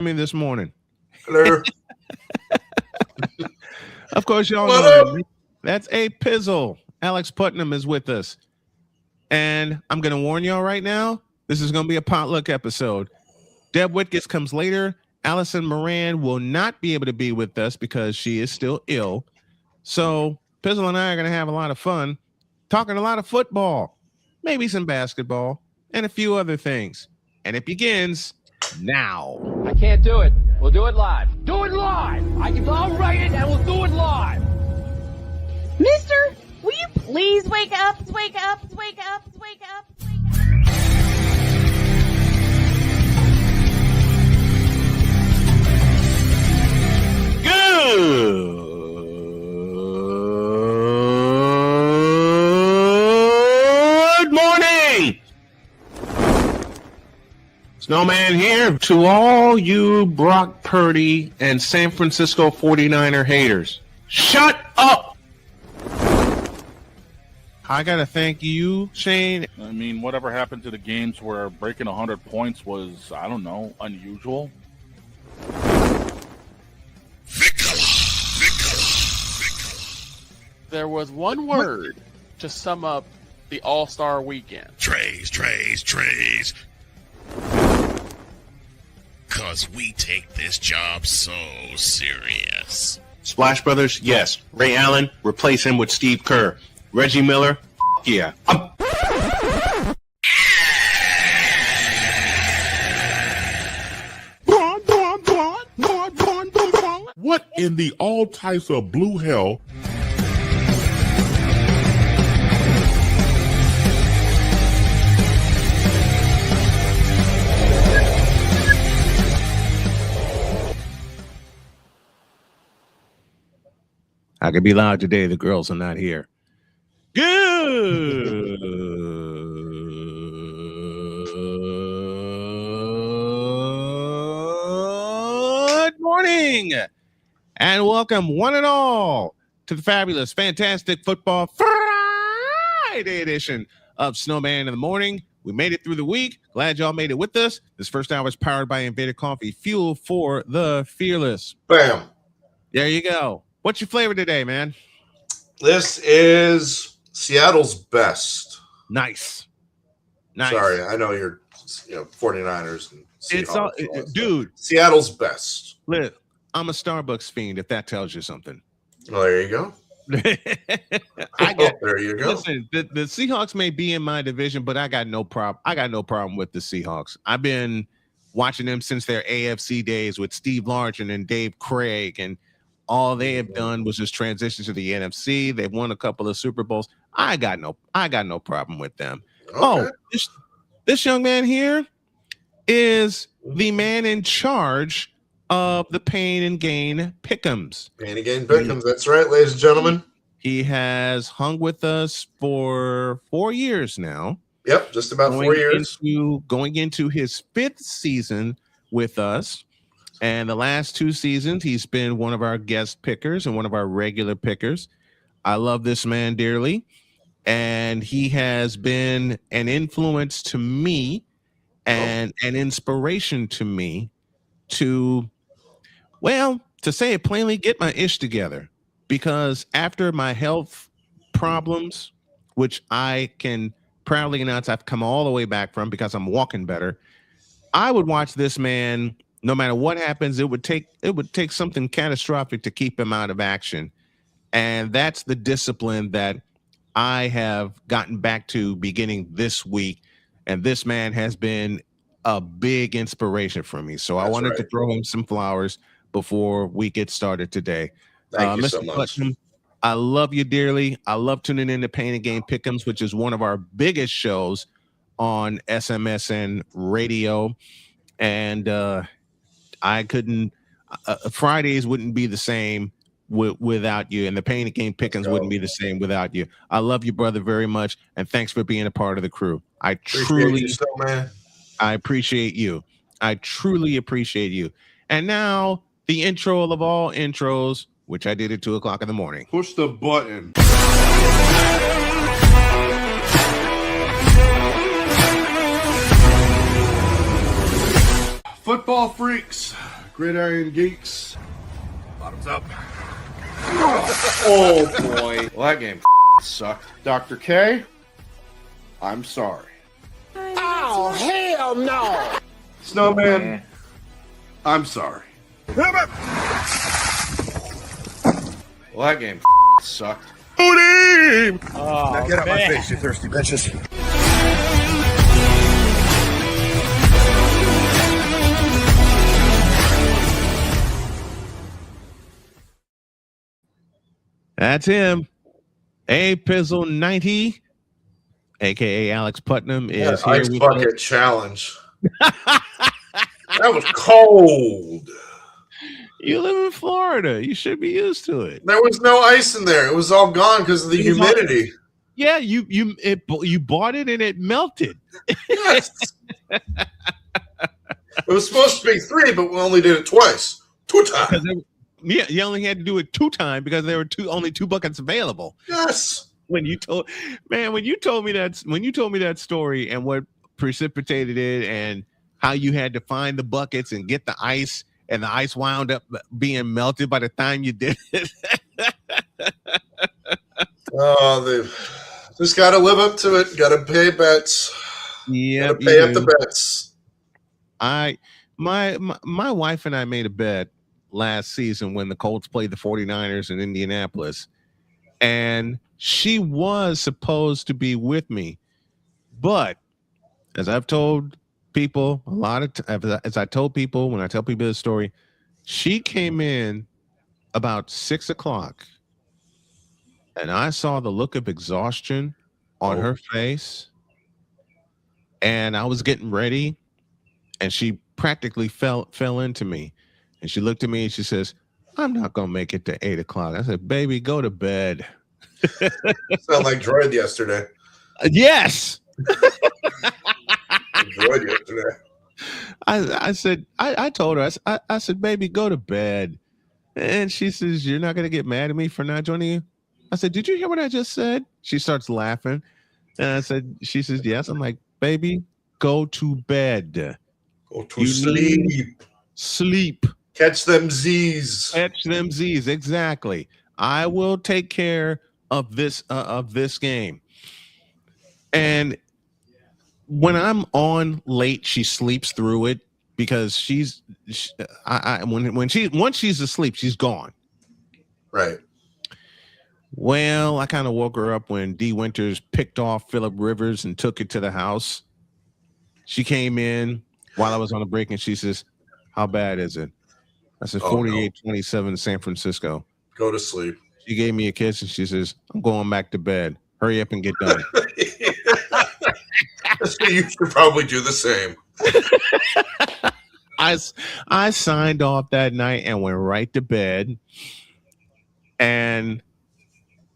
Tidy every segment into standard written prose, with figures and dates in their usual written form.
me this morning. Hello. Of course, y'all know that's a pizzle. Alex Putnam is with us. And I'm going to warn y'all right now, this is going to be a potluck episode. Deb Whitgis comes later. Allison Moran will not be able to be with us because she is still ill. So Pizzle and I are going to have a lot of fun talking a lot of football, maybe some basketball, and a few other things. And it begins now. I can't do it. We'll do it live. Do it live. I'll write it and we'll do it live. Mister, will you please wake up? Wake up, wake up, wake up, wake up. Good morning. Snowman here to all you Brock Purdy and San Francisco 49er haters. Shut up. I got to thank you, Shane. I mean, whatever happened to the games where breaking 100 points was, I don't know, unusual? There was one word to sum up the All-Star weekend. Trays. Cause we take this job so serious. Splash Brothers, yes. Ray Allen, replace him with Steve Kerr. Reggie Miller, yeah. What in the all types of blue hell? I could be loud today. The girls are not here. Good morning and welcome one and all to the fabulous, fantastic football Friday edition of Snowman in the Morning. We made it through the week. Glad y'all made it with us. This first hour is powered by Invader Coffee, fuel for the fearless. Bam. There you go. What's your flavor today, man? This is Seattle's best. Nice. Sorry, I know you're 49ers and it's all, dude. Seattle's best. Look, I'm a Starbucks fiend, if that tells you something. Well, there you go. There you go. Listen, the Seahawks may be in my division, but I got no problem with the Seahawks. I've been watching them since their AFC days with Steve Largent and Dave Craig, and all they have done was just transition to the NFC. They've won a couple of Super Bowls. I got no problem with them. Okay. Oh, this young man here is the man in charge of the Pain and Gain Pick'ems. Pain and Gain Pick'ems. That's right, ladies and gentlemen. He has hung with us for 4 years now. Yep, just about 4 years. Going into his 5th season with us. And the last 2 seasons, he's been one of our guest pickers and one of our regular pickers. I love this man dearly. And he has been an influence to me and an inspiration to me to say it plainly, get my ish together. Because after my health problems, which I can proudly announce I've come all the way back from because I'm walking better, I would watch this man. No matter what happens, it would take something catastrophic to keep him out of action. And that's the discipline that I have gotten back to beginning this week. And this man has been a big inspiration for me. So I wanted to throw him some flowers before we get started today. Thank you Mr. so much. Putnam, I love you dearly. I love tuning in to Pain and Gain Pick'ems, which is one of our biggest shows on SMSN radio. And I couldn't Fridays wouldn't be the same without you, and the Pain and Gain Pick'ems wouldn't be the same without you. I love you, brother, very much, and thanks for being a part of the crew. I truly appreciate you. I truly appreciate you. And now the intro of all intros, which I did at 2:00 in the morning. Push the button. Football freaks, gridiron geeks. Bottoms up. Oh boy. Well, that game sucked. Dr. K, I'm sorry. Oh, hell no! Snowman, I'm sorry. Well, that game sucked. Oh, Now get out my face, you thirsty bitches. That's him. A Pizzle 90, aka Alex Putnam, is here. Ice bucket challenge. That was cold. You live in Florida. You should be used to it. There was no ice in there. It was all gone because of the humidity. Yeah, you bought it and it melted. Yes. It was supposed to be 3, but we only did it twice. 2 times. Yeah, you only had to do it 2 times because there were only 2 buckets available. Yes. When you told me that story and what precipitated it and how you had to find the buckets and get the ice and the ice wound up being melted by the time you did it. Oh, they've just got to live up to it. Got to pay bets. Yeah, got to pay up the bets. My wife and I made a bet last season when the Colts played the 49ers in Indianapolis, and she was supposed to be with me, but as I've told people as I told people when I tell people this story, she came in about 6:00, and I saw the look of exhaustion on her face, and I was getting ready, and she practically fell into me. And she looked at me and she says, "I'm not going to make it to 8:00. I said, "Baby, go to bed." Sound like Droid yesterday. Yes. Droid yesterday. I said, I told her, I said, "Baby, go to bed." And she says, "You're not going to get mad at me for not joining you?" I said, "Did you hear what I just said?" She starts laughing. And she says, "Yes." I'm like, "Baby, go to bed. Go to sleep. Sleep. Catch them Z's. Catch them Z's. Exactly. I will take care of this game." And when I'm on late, she sleeps through it because once she's asleep, she's gone. Right. Well, I kind of woke her up when D. Winters picked off Phillip Rivers and took it to the house. She came in while I was on a break and she says, "How bad is it?" I said, 48-27 San Francisco. Go to sleep. She gave me a kiss and she says, "I'm going back to bed. Hurry up and get done." You should probably do the same. I signed off that night and went right to bed. And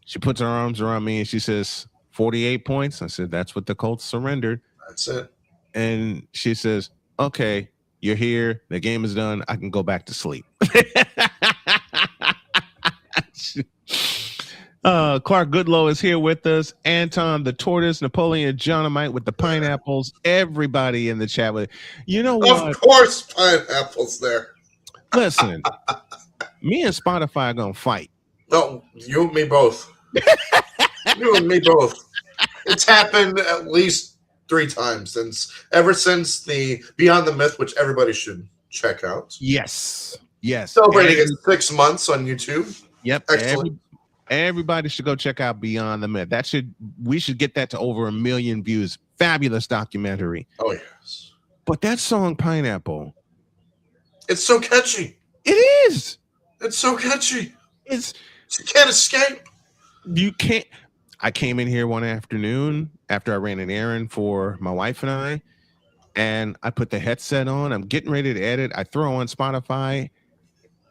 she puts her arms around me and she says, 48 points. I said, "That's what the Colts surrendered." That's it. And she says, "Okay, you're here. The game is done. I can go back to sleep." Clark Goodlow is here with us. Anton the Tortoise, Napoleon Jonomite with the pineapples. Everybody in the chat with you know what? Of course, pineapples there. Listen, me and Spotify are gonna fight. No, you and me both. You and me both. It's happened at least 3 times ever since the Beyond the Myth, which everybody should check out. Yes. Celebrating its 6 months on YouTube. Yep. Excellent. Everybody should go check out Beyond the Myth. We should get that to over 1 million views. Fabulous documentary. Oh yes. But that song Pineapple, it's so catchy. It is. It's so catchy. You can't escape. You can't. I came in here one afternoon after I ran an errand for my wife and I put the headset on. I'm getting ready to edit. I throw on Spotify,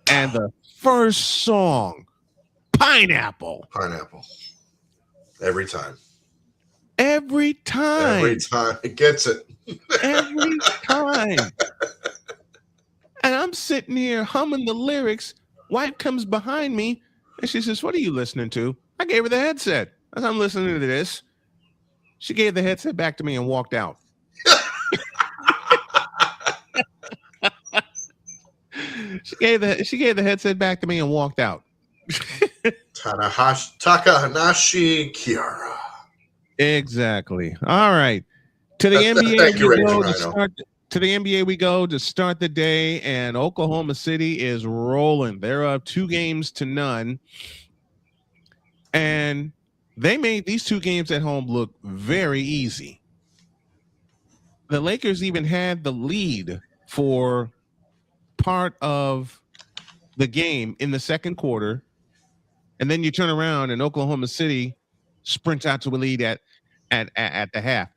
and the first song, Pineapple. Every time. Every time. It gets it. Every time. And I'm sitting here humming the lyrics. Wife comes behind me and she says, "What are you listening to?" I gave her the headset. As I'm listening to this, she gave the headset back to me and walked out. She gave the headset back to me and walked out. Takahanashi Kiara. Exactly. All right. To the Thank NBA you, we Raging go Rhino. to the NBA we go to start the day, and Oklahoma City is rolling. They're up 2-0. And they made these 2 games at home look very easy. The Lakers even had the lead for part of the game in the second quarter. And then you turn around and Oklahoma City sprints out to a lead at the half.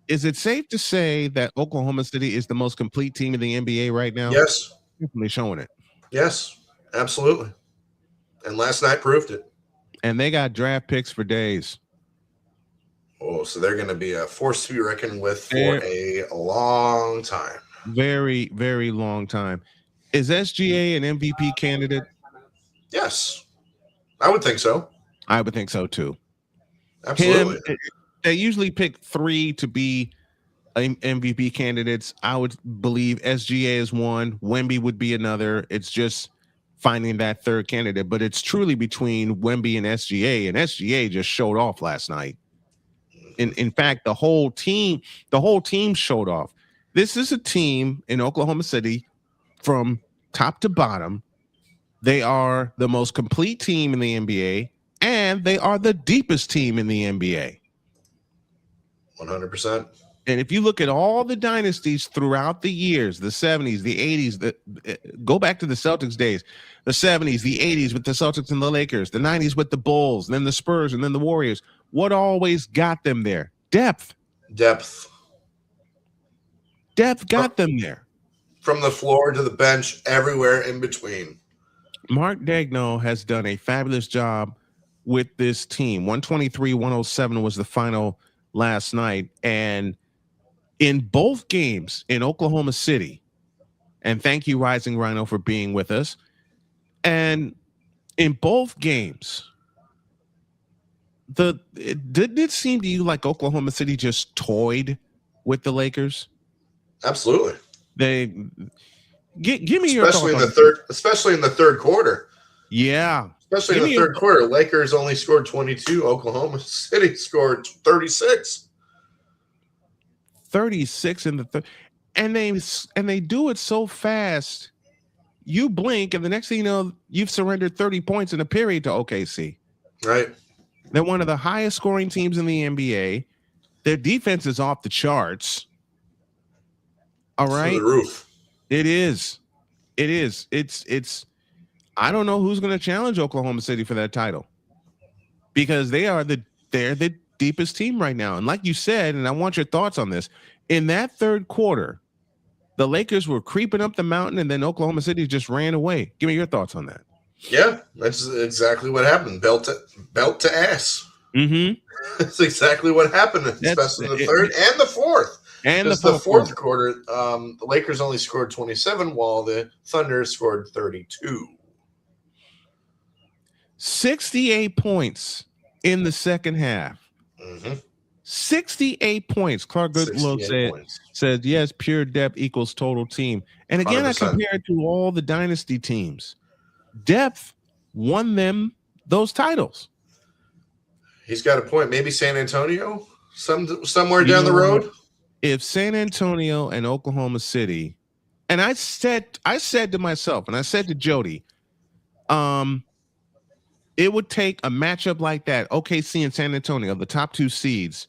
Is it safe to say that Oklahoma City is the most complete team in the NBA right now? Yes. Definitely showing it. Yes, absolutely. And last night proved it. And they got draft picks for days. Oh, so they're going to be a force to be reckoned with for a long time. Very, very long time. Is SGA an MVP candidate? Yes. I would think so. I would think so too. Absolutely. They usually pick 3 to be MVP candidates. I would believe SGA is one. Wemby would be another. It's just finding that third candidate. But it's truly between Wemby and SGA just showed off last night. In fact, the whole team showed off. This is a team in Oklahoma City from top to bottom. They are the most complete team in the NBA, and they are the deepest team in the NBA. 100%. And if you look at all the dynasties throughout the years, the 70s, the 80s, go back to the Celtics days, the 70s, the 80s with the Celtics and the Lakers, the 90s with the Bulls, then the Spurs, and then the Warriors. What always got them there? Depth got them there. From the floor to the bench, everywhere in between. Mark Daigneault has done a fabulous job with this team. 123-107 was the final last night. And in both games in Oklahoma City, and thank you, Rising Rhino, for being with us. And in both games, didn't it seem to you like Oklahoma City just toyed with the Lakers? Absolutely. They give me your especially in the third quarter. Yeah. Especially in the third quarter. Lakers only scored 22. Oklahoma City scored 36. 36 in the third. And they do it so fast. You blink, and the next thing you know, you've surrendered 30 points in a period to OKC. Right. They're one of the highest scoring teams in the NBA. Their defense is off the charts. All right. Through the roof. It is. It's I don't know who's going to challenge Oklahoma City for that title, because they're the deepest team right now. And like you said, and I want your thoughts on this, in that third quarter, the Lakers were creeping up the mountain, and then Oklahoma City just ran away. Give me your thoughts on that. Yeah, that's exactly what happened. Belt to ass. Mm-hmm. That's exactly what happened, especially in the third and the fourth. And the fourth quarter, the Lakers only scored 27, while the Thunder scored 32. 68 points in the second half. Mm-hmm. 68 points. Clark Goodlow said, yes, pure depth equals total team. And again, 100%. I compare it to all the dynasty teams. Depth won them those titles. He's got a point. Maybe San Antonio somewhere down the road. If San Antonio and Oklahoma City, and I said to myself, and I said to Jody, it would take a matchup like that, OKC and San Antonio, the top 2 seeds,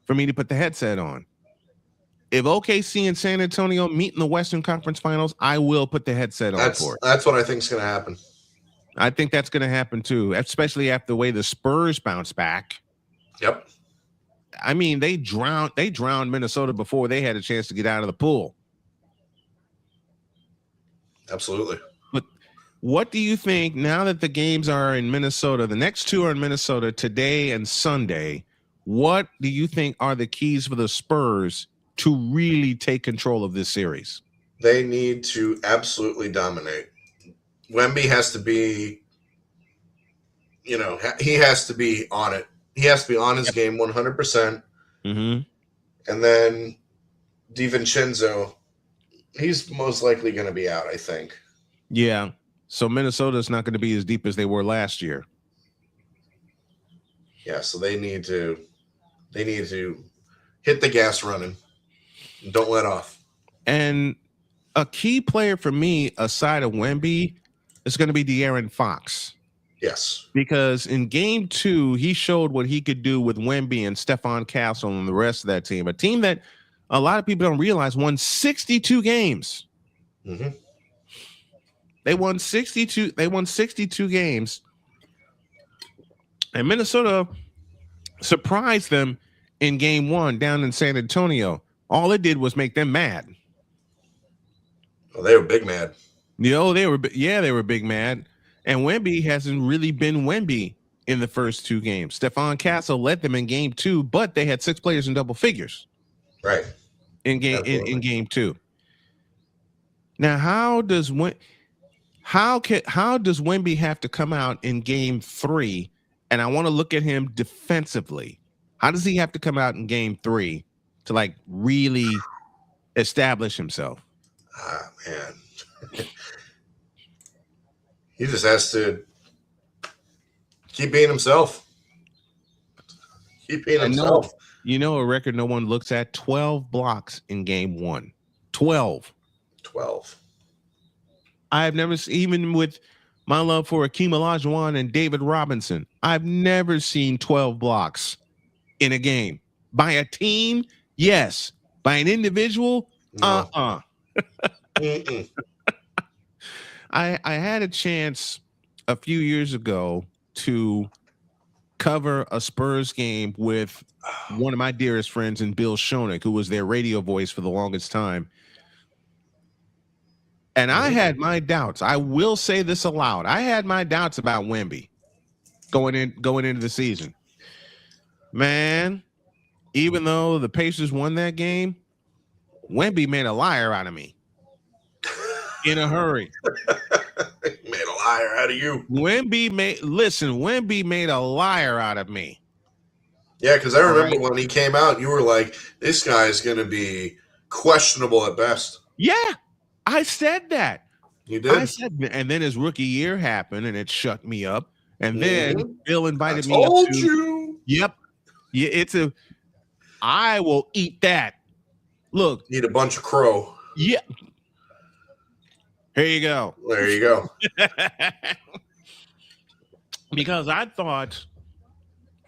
for me to put the headset on. If OKC and San Antonio meet in the Western Conference Finals, I will put the headset on for it. That's what I think is going to happen. I think that's going to happen too, especially after the way the Spurs bounce back. Yep. I mean, they drowned Minnesota before they had a chance to get out of the pool. Absolutely. But what do you think now that the games are in Minnesota? The next 2 are in Minnesota today and Sunday. What do you think are the keys for the Spurs to really take control of this series? They need to absolutely dominate. Wemby has to be, he has to be on it. He has to be on his game 100%. Mm-hmm. And then DiVincenzo, He's most likely going to be out, I think. Yeah. So Minnesota's not going to be as deep as they were last year. Yeah, so they need to hit the gas running and don't let off. And a key player for me, aside of Wemby, is going to be De'Aaron Fox. Yes. Because in game 2, he showed what he could do with Wemby and Stephon Castle and the rest of that team. A team that a lot of people don't realize won 62 games. Mm-hmm. They won 62 games. And Minnesota surprised them in game 1 down in San Antonio. All it did was make them mad. Well, they were big mad. They were big mad. And Wemby hasn't really been Wemby in the first 2 games. Stephon Castle led them in game 2, but they had 6 players in double figures. Right. In game 2. Now, how does Wemby have to come out in game 3? And I want to look at him defensively. How does he have to come out in game 3 to like really establish himself? Ah, man. He just has to keep being himself. Keep being himself. You know a record no one looks at? 12 blocks in game 1. 12. I've never seen, even with my love for Akeem Olajuwon and David Robinson, I've never seen 12 blocks in a game. By a team, yes. By an individual, No. I had a chance a few years ago to cover a Spurs game with one of my dearest friends and Bill Schoenig, who was their radio voice for the longest time. And I had my doubts. I will say this aloud. I had my doubts about Wemby going into the season. Man, even though the Pacers won that game, Wemby made a liar out of me in a hurry. Made a liar out of you. Wemby made a liar out of me. Yeah, because I remember when he came out, you were like, this guy's going to be questionable at best. Yeah, I said that. You did? And then his rookie year happened, and it shut me up. And then Bill invited me up. Told you. Yep. Yeah, I will eat that. Look. Eat a bunch of crow. Yeah. Here you go. There you go. Because I thought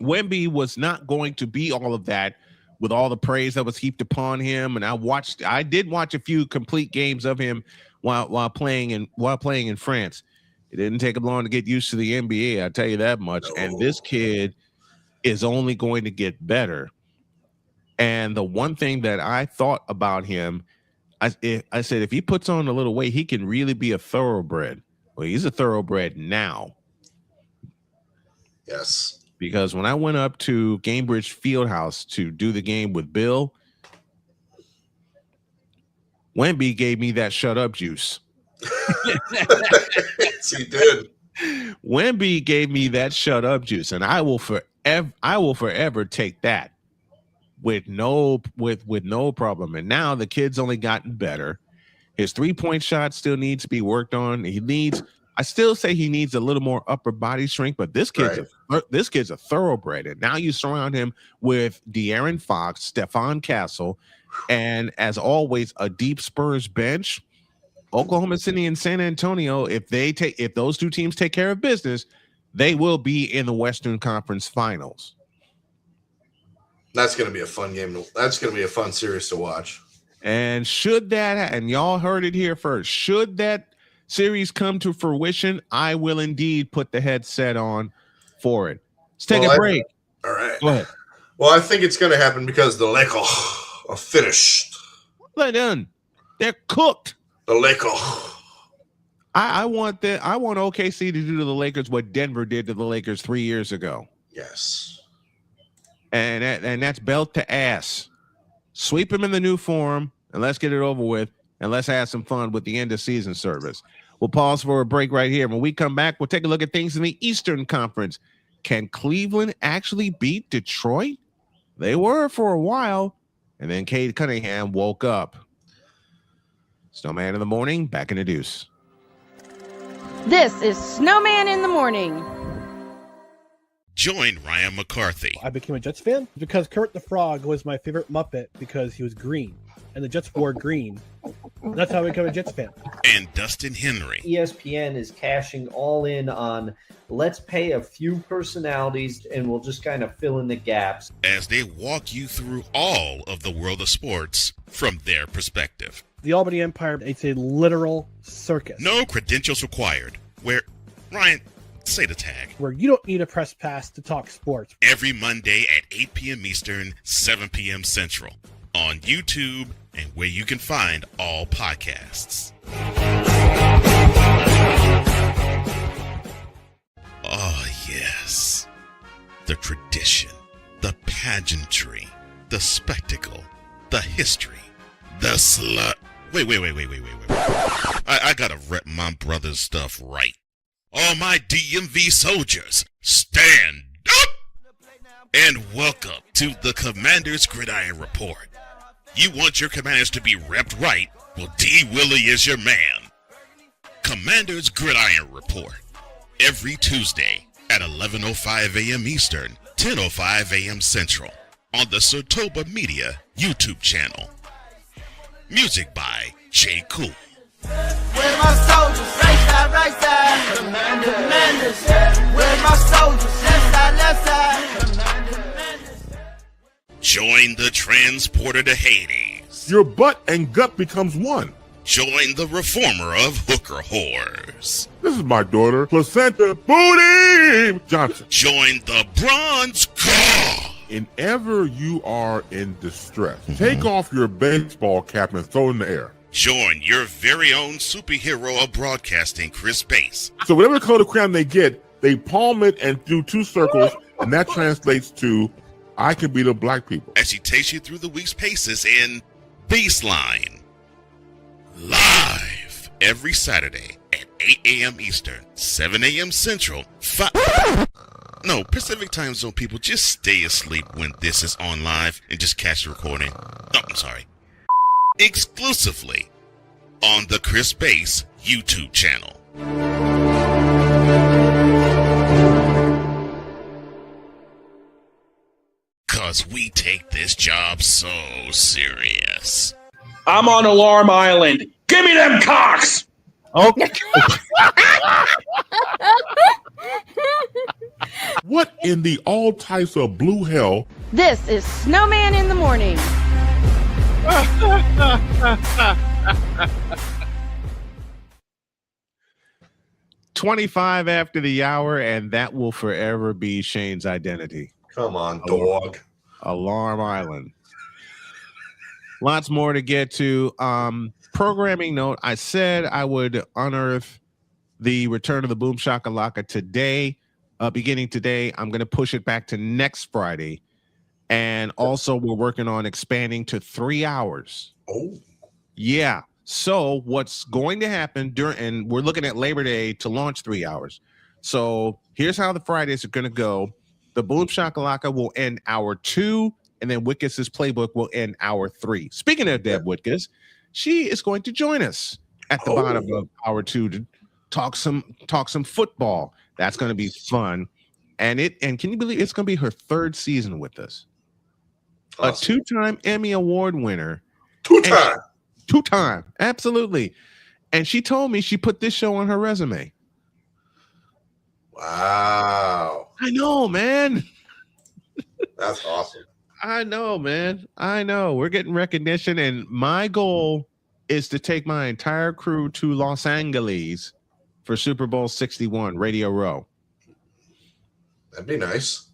Wemby was not going to be all of that with all the praise that was heaped upon him. And I did watch a few complete games of him while playing in France. It didn't take him long to get used to the NBA, I'll tell you that much. No. And this kid is only going to get better. And the one thing that I thought about him, I said, if he puts on a little weight, he can really be a thoroughbred. Well, he's a thoroughbred now. Yes. Because when I went up to Cambridge Fieldhouse to do the game with Bill, Wemby gave me that shut up juice. Yes, he did. Wemby gave me that shut up juice, and I will forever take that with no problem. And now the kid's only gotten better. His 3-point shot still needs to be worked on. I still say he needs a little more upper body strength, but this kid's a thoroughbred. And now you surround him with De'Aaron Fox, Stephon Castle, and as always, a deep Spurs bench. Oklahoma City and San Antonio, if those two teams take care of business, they will be in the Western Conference Finals. That's going to be a fun game. That's going to be a fun series to watch. And and y'all heard it here first, should that series come to fruition, I will indeed put the headset on for it. Let's take a break. All right. Go ahead. Well, I think it's going to happen because the Lakers are finished. They're done. They're cooked. The Lakers. I want OKC to do to the Lakers what Denver did to the Lakers 3 years ago. Yes. And that's belt to ass. Sweep them in the new form, and let's get it over with, and let's have some fun with the end of season service. We'll pause for a break right here. When we come back, we'll take a look at things in the Eastern Conference. Can Cleveland actually beat Detroit? They were for a while, and then Cade Cunningham woke up. Snowman in the morning, back in the deuce. This is Snowman in the morning. Join Ryan McCarthy I became a Jets fan because Kurt the Frog was my favorite Muppet because he was green, and the Jets wore green. That's how I became a Jets fan. and Dustin Henry ESPN is cashing all in on let's pay a few personalities and we'll just kind of fill in the gaps. as they walk you through all of the world of sports from their perspective. The Albany Empire, it's a literal circus. No credentials required. Where, Ryan, say the tag. Where you don't need a press pass to talk sports. Every Monday at 8 p.m. Eastern, 7 p.m. Central. On YouTube and where you can find all podcasts. Oh, yes. The tradition, the pageantry, the spectacle, the history, the slut. Wait. I gotta rep my brother's stuff right. All my DMV soldiers, stand up! And welcome to the Commander's Gridiron Report. You want your commanders to be repped right? Well, D. Willie is your man. Commander's Gridiron Report. Every Tuesday at 11:05 a.m. Eastern, 10:05 a.m. Central. On the Sotoba Media YouTube channel. Music by J. Cool. Where's my soldiers? Right side. Commanders. Where's my soldiers? Left side. Join the transporter to Hades. Your butt and gut becomes one. Join the reformer of hooker whores. This is my daughter, Placenta Booty Johnson. Join the bronze car. Whenever you are in distress, take off your baseball cap and throw it in the air. Join your very own superhero of broadcasting, Chris Bass. So whatever color crayon they get, they palm it and do two circles, and that translates to, I can be the black people. As he takes you through the week's paces in Baseline. Live every Saturday at 8 a.m. Eastern, 7 a.m. Central, No, Pacific Time Zone people, just stay asleep when this is on live and just catch the recording. Oh, I'm sorry. Exclusively on the Chris Bass YouTube channel. Cause we take this job so serious. I'm on Alarm Island. Give me them cocks! Okay. What in the all types of blue hell? This is Snowman in the morning. 25 after the hour, and that will forever be Shane's identity. Come on, dog. Alarm Island. Lots more to get to. Programming note, I said I would unearth the return of the Boom Shakalaka today, beginning today. I'm going to push it back to next Friday. And also, we're working on expanding to 3 hours. Oh. Yeah. So what's going to happen and we're looking at Labor Day to launch 3 hours. So here's how the Fridays are going to go. The Boom Shakalaka will end hour 2, and then Wickus' playbook will end hour 3. Speaking of Deb Wickus, she is going to join us at the bottom of hour 2 to talk some football. That's going to be fun. And can you believe it's going to be her 3rd season with us? Awesome. A 2-time Emmy Award winner. 2-time. 2-time. Absolutely. And she told me she put this show on her resume. Wow. I know, man. That's awesome. I know, man. I know. We're getting recognition, and my goal is to take my entire crew to Los Angeles for Super Bowl 61, Radio Row. That'd be nice.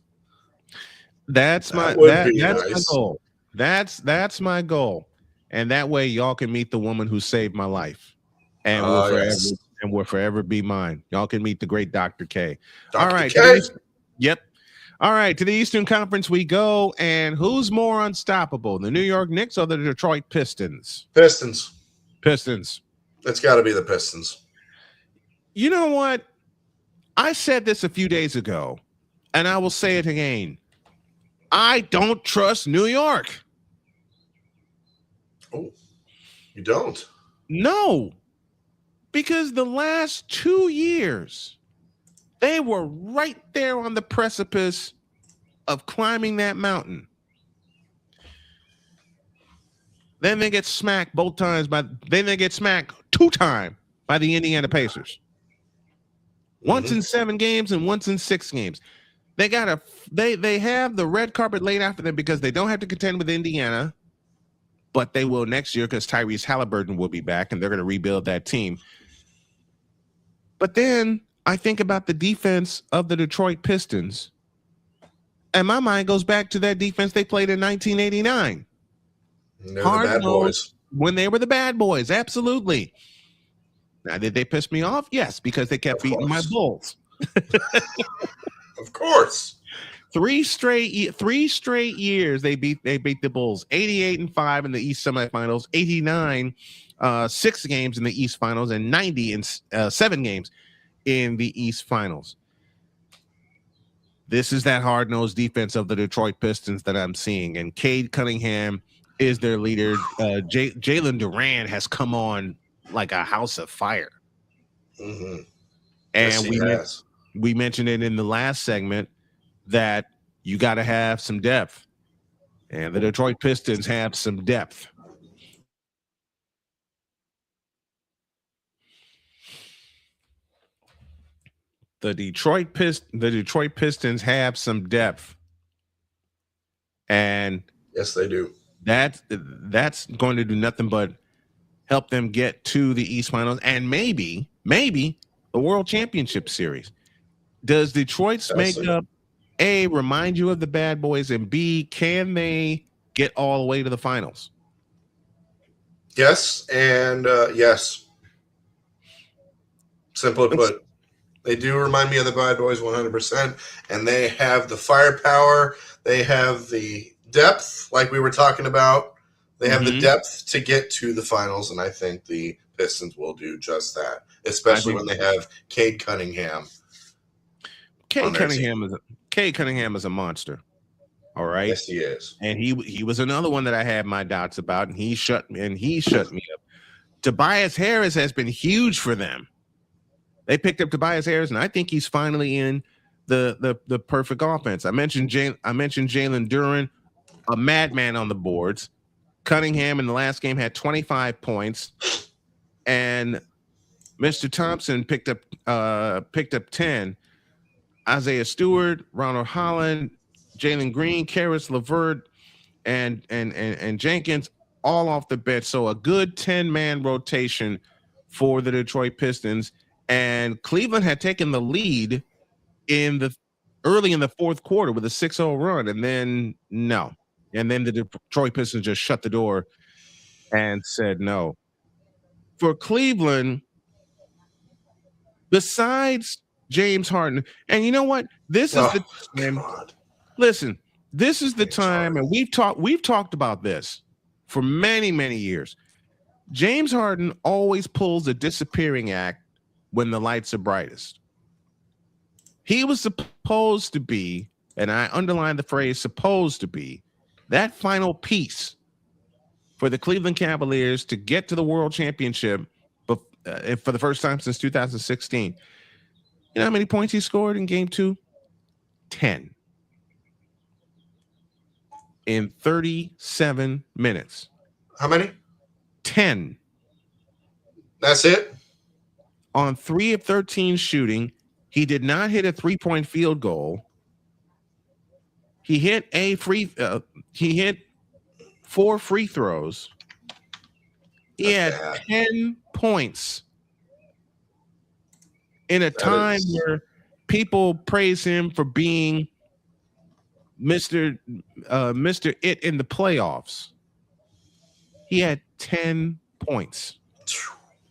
That's my goal. That's my goal. And that way y'all can meet the woman who saved my life. And will forever be mine. Y'all can meet the great Dr. K. All right. Yep. All right. To the Eastern Conference we go. And who's more unstoppable, the New York Knicks or the Detroit Pistons? Pistons. It's got to be the Pistons. You know what? I said this a few days ago, and I will say it again. I don't trust New York. Oh, you don't? No, because the last 2 years, they were right there on the precipice of climbing that mountain. Then they get smacked both times then they get smacked 2 times by the Indiana Pacers. Once in 7 games and once in 6 games. They have the red carpet laid out for them because they don't have to contend with Indiana, but they will next year because Tyrese Halliburton will be back and they're going to rebuild that team. But then I think about the defense of the Detroit Pistons, and my mind goes back to that defense they played in 1989. They're the bad boys. When they were the bad boys, absolutely. Now, did they piss me off? Yes, because they kept beating my Bulls. Of course. 3 straight years they beat the Bulls. 88-5 in the East semifinals, 89 6 games in the East finals, and 90 in 7 games in the East finals. This is that hard-nosed defense of the Detroit Pistons that I'm seeing, and Cade Cunningham is their leader. Jalen Duran has come on like a house of fire. Mm-hmm. And Yes, we mentioned it in the last segment that you got to have some depth, and the Detroit Pistons have some depth. The Detroit Pistons have some depth, and yes, they do. That's going to do nothing but help them get to the East Finals and maybe the World Championship Series. Does Detroit's makeup A, remind you of the bad boys, and B, can they get all the way to the finals? Yes, and yes. Simply put, they do remind me of the bad boys 100%, and they have the firepower. They have the depth, like we were talking about. They have the depth to get to the finals, and I think the Pistons will do just that, especially when they have Cade Cunningham. Cade Cunningham is a monster. All right. Yes, he is. And he was another one that I had my doubts about, and he shut me up. Tobias Harris has been huge for them. They picked up Tobias Harris, and I think he's finally in the perfect offense. I mentioned Jalen Duran, a madman on the boards. Cunningham in the last game had 25 points, and Mr. Thompson picked up 10. Isaiah Stewart, Ronald Holland, Jalen Green, Karis LeVert, and Jenkins all off the bench. So a good 10-man rotation for the Detroit Pistons. And Cleveland had taken the lead early in the fourth quarter with a 6-0 run, and then no. And then the Detroit Pistons just shut the door and said no. For Cleveland, besides James Harden, and you know what? This is the time. Listen, this is the time, and we've talked about this for many, many years. James Harden always pulls a disappearing act when the lights are brightest. He was supposed to be, and I underline the phrase supposed to be, that final piece for the Cleveland Cavaliers to get to the World Championship for the first time since 2016. You know how many points he scored in game 2? 10. In 37 minutes. How many? 10. That's it? On 3 of 13 shooting, he did not hit a 3-point field goal. He hit he hit 4 free throws. He had 10 points in a time where people praise him for being Mr. It in the playoffs. He had 10 points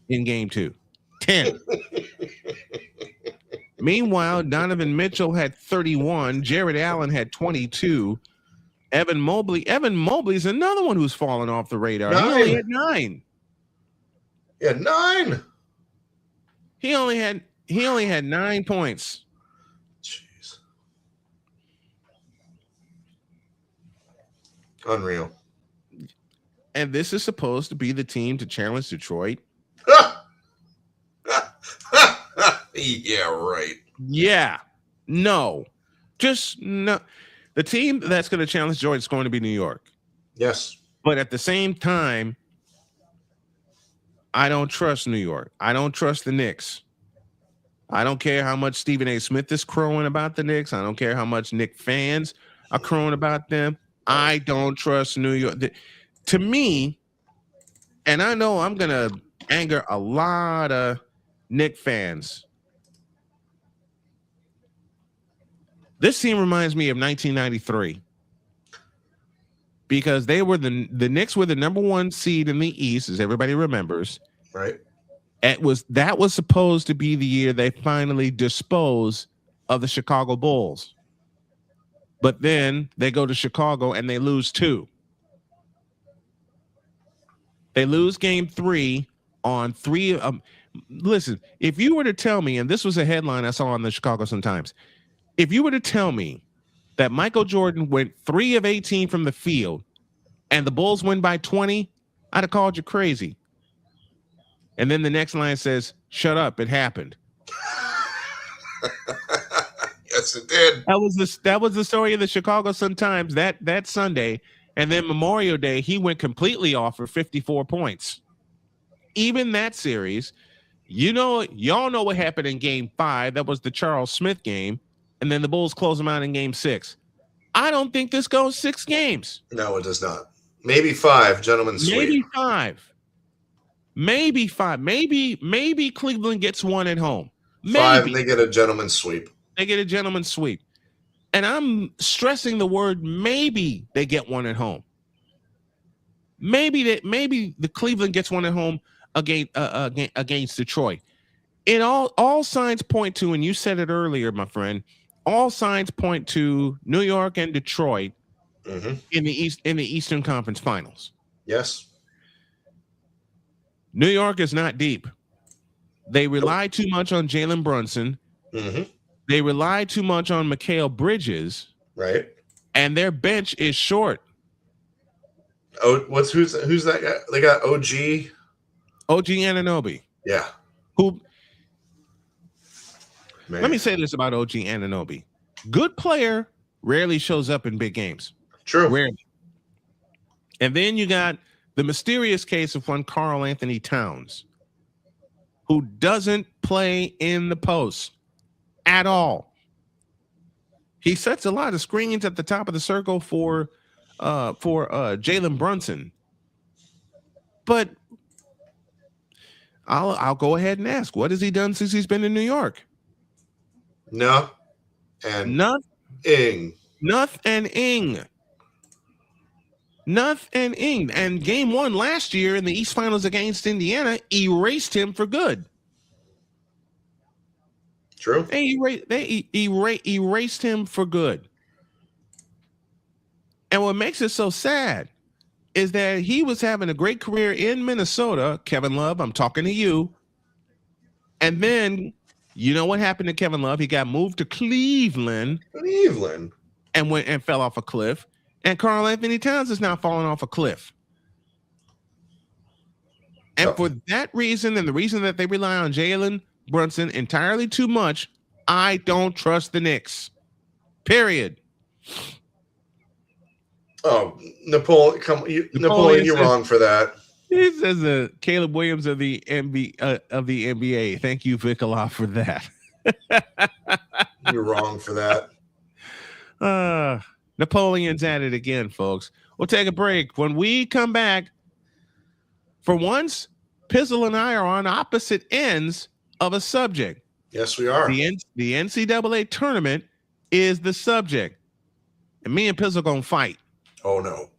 in game 2. 10. Meanwhile, Donovan Mitchell had 31. Jared Allen had 22. Evan Mobley's another one who's fallen off the radar. 9. He only had 9. Yeah, 9. He only had 9 points. Jeez. Unreal. And this is supposed to be the team to challenge Detroit Yeah, right. Yeah. No. Just no. The team that's going to challenge Jordan is going to be New York. Yes. But at the same time, I don't trust New York. I don't trust the Knicks. I don't care how much Stephen A. Smith is crowing about the Knicks. I don't care how much Knick fans are crowing about them. I don't trust New York. To me, and I know I'm going to anger a lot of Knick fans. This team reminds me of 1993 because they were the Knicks were the number 1 seed in the East, as everybody remembers. Right. That was supposed to be the year they finally dispose of the Chicago Bulls. But then they go to Chicago and they lose 2. They lose game 3 on 3. Listen, if you were to tell me, and this was a headline I saw on the Chicago Sun-Times, if you were to tell me that Michael Jordan went 3 of 18 from the field and the Bulls win by 20, I'd have called you crazy. And then the next line says, "Shut up, it happened." Yes, it did. That was the story of the Chicago Sun-Times that Sunday. And then Memorial Day, he went completely off for 54 points. Even that series, y'all know what happened in game 5. That was the Charles Smith game. And then the Bulls close them out in game 6. I don't think this goes 6 games. No, it does not. Maybe 5, gentlemen. Maybe 5. Maybe 5. Maybe Cleveland gets 1 at home. Maybe 5, and they get a gentleman's sweep. They get a gentleman's sweep. And I'm stressing the word maybe they get 1 at home. Maybe the Cleveland gets 1 at home against Detroit. It all signs point to, and you said it earlier, my friend, all signs point to New York and Detroit in the Eastern Conference Finals. Yes. New York is not deep. They rely too much on Jalen Brunson. They rely too much on Mikal Bridges. Right. And their bench is short. Oh, who's that guy? They got OG Anunoby. Yeah. Who? Man. Let me say this about OG Anunoby. Good player, rarely shows up in big games. True. Rarely. And then you got the mysterious case of one Karl Anthony Towns, who doesn't play in the post at all. He sets a lot of screens at the top of the circle for Jalen Brunson. But I'll go ahead and ask, what has he done since he's been in New York? Nothing. And game 1 last year in the East Finals against Indiana erased him for good. True. They erased him for good. And what makes it so sad is that he was having a great career in Minnesota. Kevin Love, I'm talking to you. And then you know what happened to Kevin Love? He got moved to Cleveland. And went and fell off a cliff. And Karl Anthony Towns is now falling off a cliff. And for that reason, and the reason that they rely on Jalen Brunson entirely too much, I don't trust the Knicks. Period. Oh, Napoleon, you're wrong for that. He says the Caleb Williams of the NBA. Thank you, Vicola, for that. You're wrong for that. Napoleon's at it again, folks. We'll take a break. When we come back, for once, Pizzle and I are on opposite ends of a subject. Yes, we are. The NCAA tournament is the subject. And me and Pizzle gonna fight. Oh, no.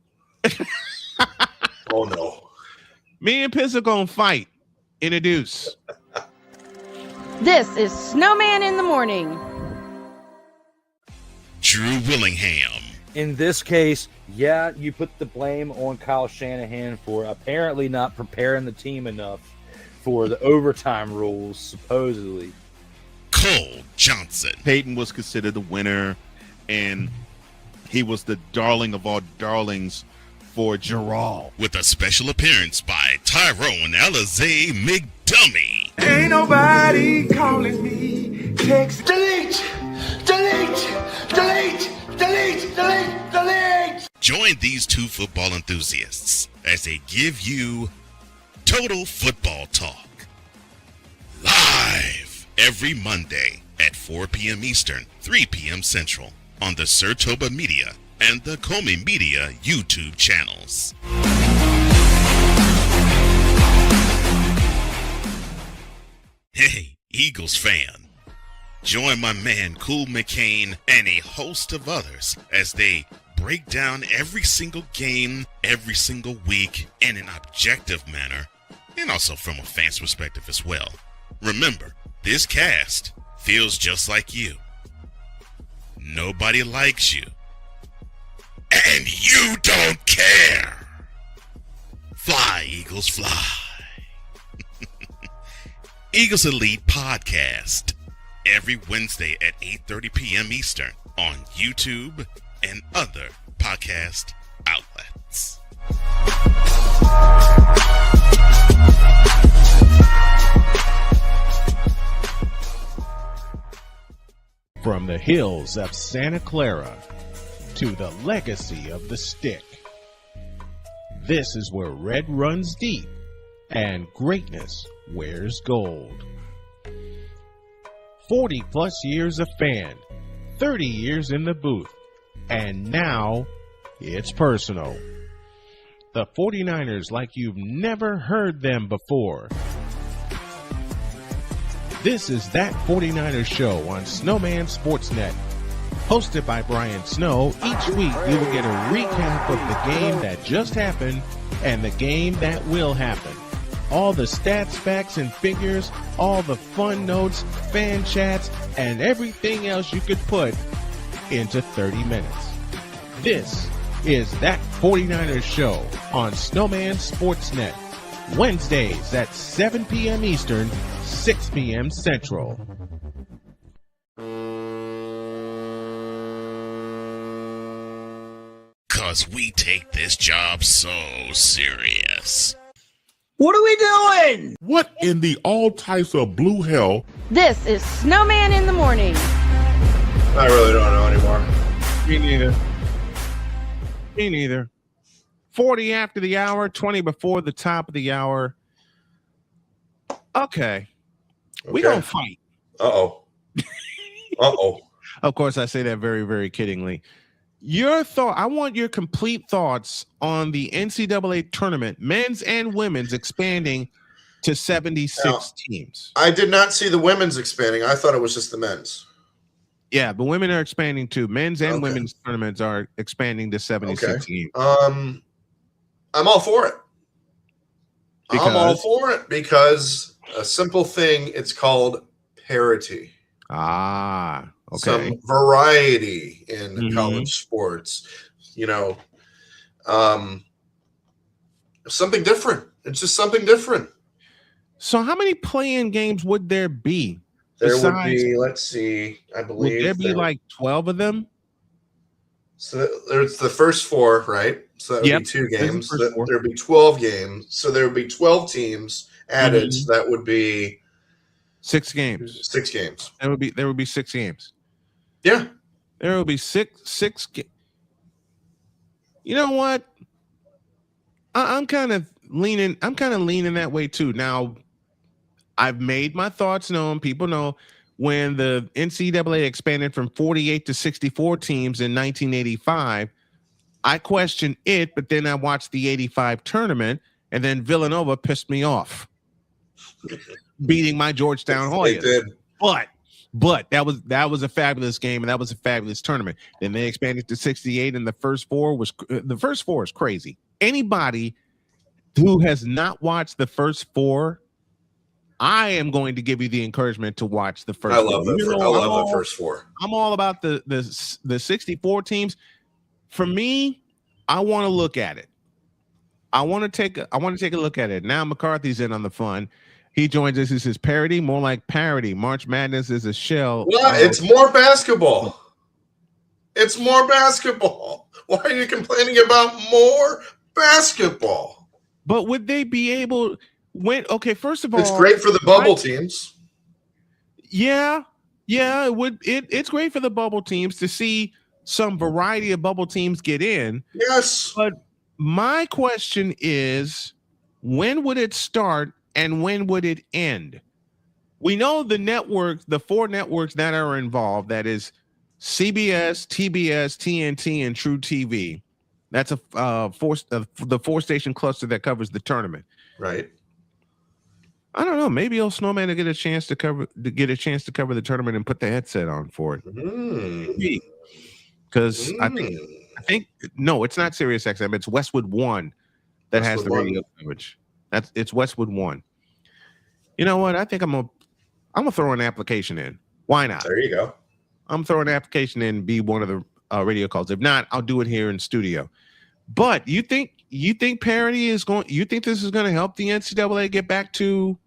Oh, no. Me and Pizzle gonna fight in a deuce. This is Snowman in the Morning. Drew Willingham. In this case, yeah, you put the blame on Kyle Shanahan for apparently not preparing the team enough for the overtime rules, supposedly. Cole Johnson. Peyton was considered the winner, and he was the darling of all darlings for Gerald. With a special appearance by Tyrone Alizé McDummy. Ain't nobody calling me. Text delete, delete, delete, delete, delete, delete. Join these two football enthusiasts as they give you Total Football Talk. Live every Monday at 4 p.m. Eastern, 3 p.m. Central on the Sertoba Media and the Comey Media YouTube channels. Hey, Eagles fan. Join my man Cool McCain and a host of others as they break down every single game, every single week in an objective manner, and also from a fan's perspective as well. Remember, this cast feels just like you. Nobody likes you. And you don't care. Fly, Eagles, fly. Eagles Elite Podcast. Every Wednesday at 8:30 p.m. Eastern on YouTube and other podcast outlets. From the hills of Santa Clara to the legacy of the stick, this is where red runs deep and greatness wears gold. 40 plus years of fan, 30 years in the booth, and now it's personal. The 49ers like you've never heard them before. This is That 49ers Show on Snowman Sportsnet. Hosted by Brian Snow, each week you will get a recap of the game that just happened and the game that will happen. All the stats, facts, and figures, all the fun notes, fan chats, and everything else you could put into 30 minutes. This is That 49ers Show on Snowman Sportsnet. Wednesdays at 7 p.m. Eastern, 6 p.m. Central. Cause we take this job so serious. What are we doing? What in the all types of blue hell? This is Snowman in the Morning. I really don't know anymore. Me neither. Me neither. 40 after the hour, 20 before the top of the hour. Okay. We don't fight. Uh-oh. Uh-oh. Of course, I say that very, very kiddingly. Your thought, I want your complete thoughts on the NCAA tournament, men's and women's, expanding to 76 teams. I did not see the women's expanding. I thought it was just the men's. Yeah, but women are expanding too. Men's and women's tournaments are expanding to 76 teams. I'm all for it. I'm all for it because a simple thing, it's called parity. Ah, okay. Some variety in college sports, you know, something different. It's just something different. So how many play-in games would there be? There would be, let's see, I believe. Would there be like 12 of them? So there's the first four, right? So that would be 2 games. There'd be 12 games. So there would be 12 teams added. So that would be 6 games. 6 games. There would be 6 games. Yeah. There will be six. You know what? I'm kind of leaning that way too. Now, I've made my thoughts known. People know when the NCAA expanded from 48 to 64 teams in 1985. I questioned it, but then I watched the 85 tournament, and then Villanova pissed me off, beating my Georgetown Hoyas. They did. But that was a fabulous game, and that was a fabulous tournament. Then they expanded to 68, and the first four is crazy. Anybody who has not watched the first 4, I am going to give you the encouragement to watch the first. I love that. I love the first 4. I'm all about the 64 teams. For me, I want to look at it. I want to take a look at it. Now McCarthy's in on the fun. He joins us. This is parody, more like parody. March Madness is a shell. Well, it's more basketball. It's more basketball. Why are you complaining about more basketball. But would they be able when okay, first of all, It's great for the bubble teams. Yeah, it would it's great for the bubble teams to see some variety of bubble teams get in. Yes. But my question is, when would it start and when would it end? We know the networks, the 4 networks that are involved, that is CBS, TBS, TNT, and True TV. That's the 4-station cluster that covers the tournament. Right. I don't know. Maybe old Snowman will get a chance to cover the tournament and put the headset on for it. Because I think no, it's not Sirius XM. It's Westwood One that has the radio coverage. It's Westwood One. You know what? I think I'm gonna throw an application in. Why not? There you go. I'm throwing an application in and be one of the radio calls. If not, I'll do it here in studio. But you think parity is going? You think this is going to help the NCAA get back to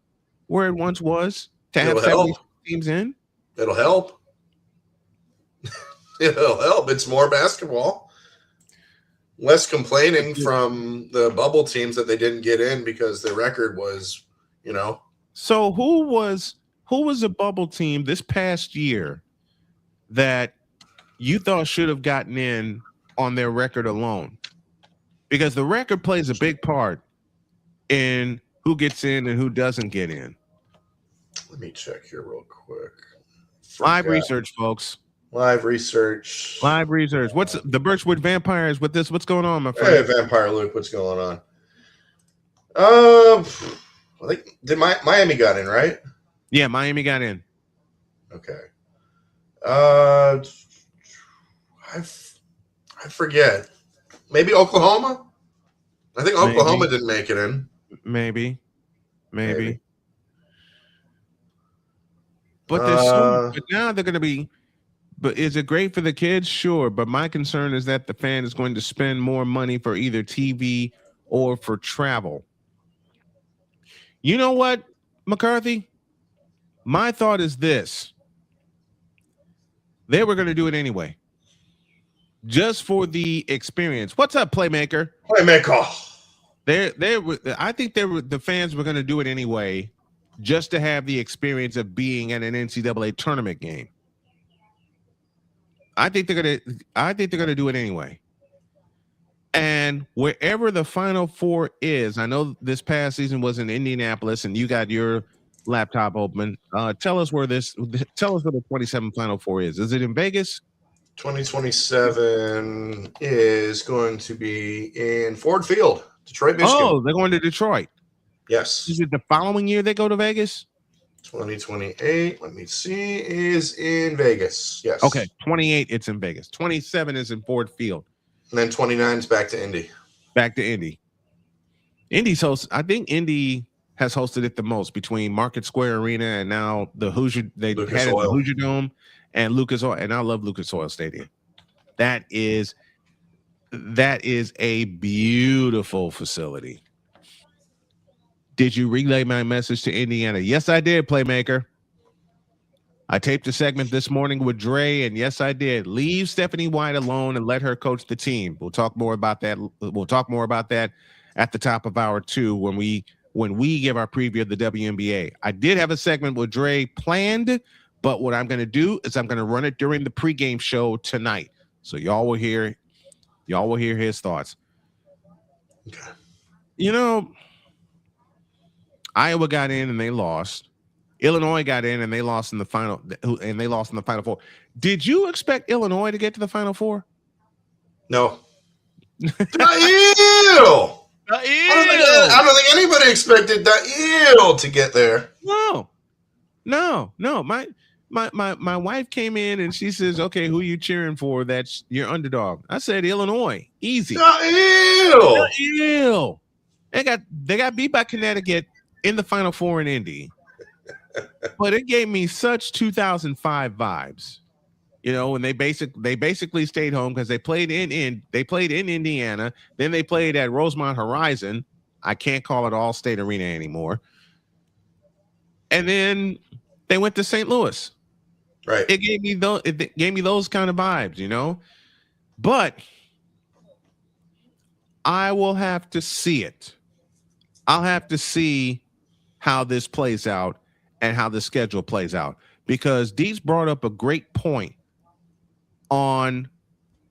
where it once was to have 70 teams in? It'll help. It'll help. It's more basketball. Less complaining from the bubble teams that they didn't get in because their record was, So who was a bubble team this past year that you thought should have gotten in on their record alone? Because the record plays a big part in who gets in and who doesn't get in. Let me check here real quick. Live research, folks. Live research. What's the Birchwood Vampires with this? What's going on, my friend? Hey, Vampire Luke, what's going on? I think Miami got in, right? Yeah, Miami got in. Okay. I forget. Maybe Oklahoma? I think Oklahoma didn't make it in. Maybe. But but now they're going to be. But is it great for the kids? Sure. But my concern is that the fan is going to spend more money for either TV or for travel. You know what, McCarthy? My thought is this. They were going to do it anyway. Just for the experience. What's up, Playmaker? I think the fans were going to do it anyway, just to have the experience of being at an NCAA tournament game. I think they're gonna do it anyway. And wherever the Final Four is, I know this past season was in Indianapolis, and you got your laptop open. Tell us where the 27 Final Four is. Is it in Vegas? 2027 is going to be in Ford Field, Detroit, Michigan. Oh, they're going to Detroit. Yes. Is it the following year they go to Vegas? 2028, let me see, is in Vegas. Yes. Okay, 28, it's in Vegas. 27 is in Ford Field. And then 29 is back to Indy. Indy's host. I think Indy has hosted it the most between Market Square Arena and now the Hoosier. They had it at the Hoosier Dome and Lucas Oil, and I love Lucas Oil Stadium. That is a beautiful facility. Did you relay my message to Indiana? Yes, I did, Playmaker. I taped a segment this morning with Dre, and yes, I did. Leave Stephanie White alone and let her coach the team. We'll talk more about that. We'll talk more about that at the top of hour 2 when we give our preview of the WNBA. I did have a segment with Dre planned, but what I'm going to do is I'm going to run it during the pregame show tonight, so y'all will hear his thoughts. Okay. Iowa got in and they lost. Illinois got in and they lost in the final. Four. Did you expect Illinois to get to the Final Four? No. I don't think anybody expected that to get there. No. My wife came in and she says, "Okay, who are you cheering for? That's your underdog." I said Illinois, easy. They got beat by Connecticut in the Final Four in Indy. But it gave me such 2005 vibes, when they basically stayed home because they played in Indiana, then they played at Rosemont Horizon. I can't call it All-State Arena anymore. And then they went to St. Louis. Right. It gave me those kind of vibes, But I will have to see it. I'll have to see how this plays out and how the schedule plays out, because Deets brought up a great point on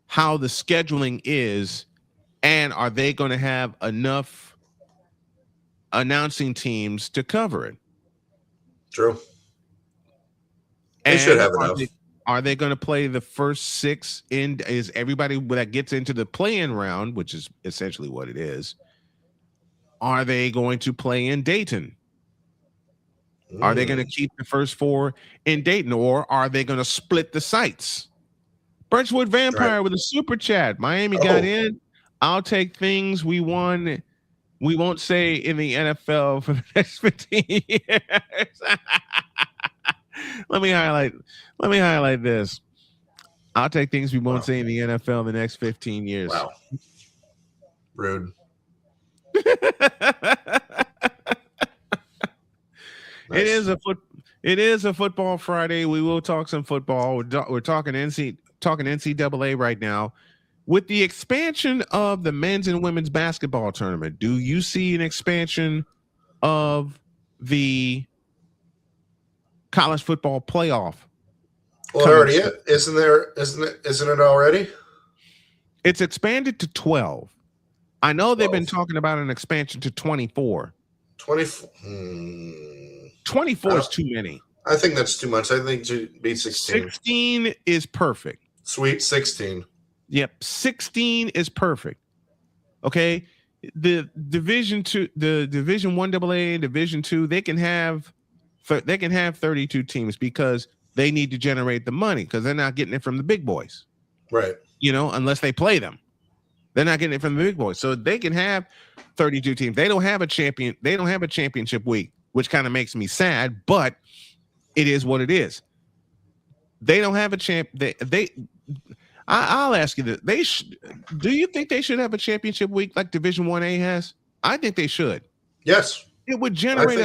how the scheduling is, and are they going to have enough announcing teams to cover it? True. They should have enough. Are they going to play the first 6 in? Is everybody that gets into the play-in round, which is essentially what it is, are they going to play in Dayton? Are they going to keep the first 4 in Dayton, or are they going to split the sites? Birchwood Vampire with a super chat. Miami got in. I'll take things we won. We won't say in the NFL for the next 15 years. Let me highlight this. I'll take things we won't say in the NFL in the next 15 years. Wow. Rude. Nice. It is a football Friday. We will talk some football. We're talking NCAA right now. With the expansion of the men's and women's basketball tournament, do you see an expansion of the college football playoff? Well, already isn't it already? It's expanded to 12. I know they've been talking about an expansion to 24. 24 is too many. I think that's too much. I think it should be 16. 16 is perfect. Sweet 16. Yep, 16 is perfect. Okay, the Division 2, the Division 1 AA and Division 2, they can have 32 teams because they need to generate the money, because they're not getting it from the big boys. Right. You know, unless they play them. They're not getting it from the big boys. So they can have 32 teams. They don't have a champion. They don't have a championship week, which kind of makes me sad, but it is what it is. They don't have a champ. I'll ask you this. Do you think they should have a championship week like Division 1A has? I think they should. Yes. It would generate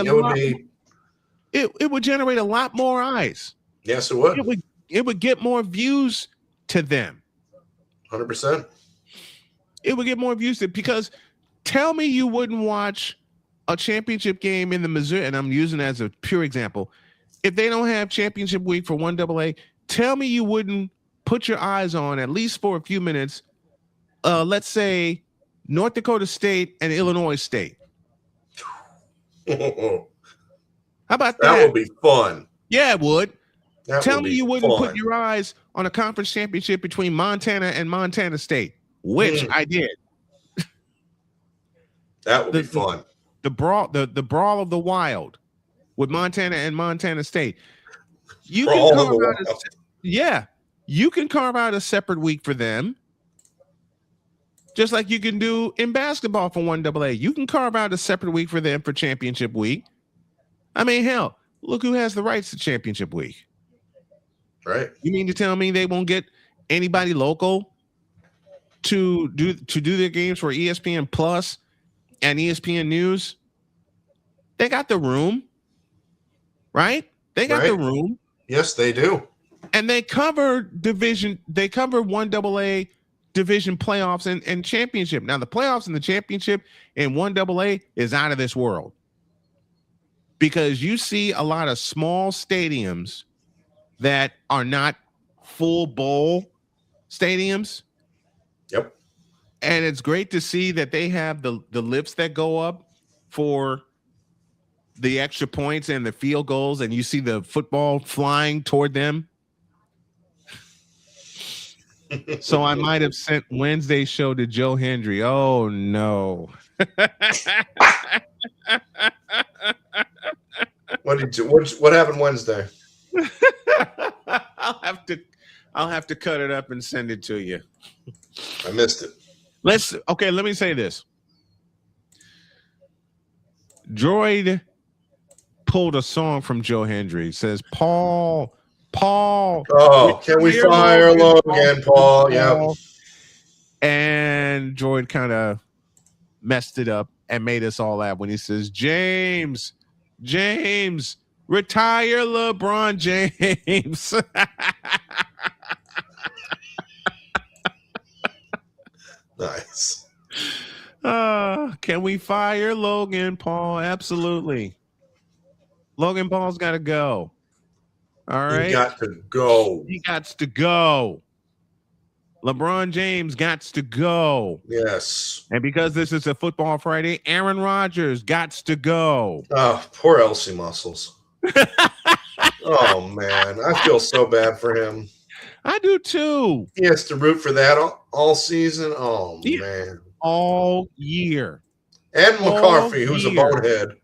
it would generate a lot more eyes. Yes, it would. It would get more views to them. 100%. It would get more views because tell me you wouldn't watch a championship game in the Missouri, and I'm using it as a pure example. If they don't have championship week for 1AA, tell me you wouldn't put your eyes on, at least for a few minutes, let's say North Dakota State and Illinois State. How about that? That would be fun. Yeah, it would. Tell me you wouldn't put your eyes on a conference championship between Montana and Montana State, which I did. That would be fun. The brawl of the wild with Montana and Montana State. You can carve out a separate week for them, just like you can do in basketball for 1AA. You can carve out a separate week for them for championship week. I mean, hell, look who has the rights to championship week. Right. You mean to tell me they won't get anybody local to do their games for ESPN Plus and ESPN News? They got the room, right? They got the room. Yes, they do. And they cover 1AA division playoffs and championship. Now, the playoffs and the championship in 1AA is out of this world, because you see a lot of small stadiums that are not full bowl stadiums. Yep. And it's great to see that they have the lifts that go up for the extra points and the field goals, and you see the football flying toward them. So I might have sent Wednesday's show to Joe Hendry. Oh no. What did you what happened Wednesday? I'll have to cut it up and send it to you. I missed it. Let me say this. Droid pulled a song from Joe Hendry. It says, Paul. Oh, can we fire Logan, Paul? Yeah. And Droid kind of messed it up and made us all laugh when he says, James, retire LeBron James. Nice. Can we fire Logan Paul? Absolutely. Logan Paul's got to go. All right. You got to go. He got to go. LeBron James got to go. Yes. And because this is a Football Friday, Aaron Rodgers got to go. Oh, poor Elsie Muscles. Oh, man. I feel so bad for him. I do too. He has to root for that all season. Oh, man. All year. And McCarthy, who's a bonehead.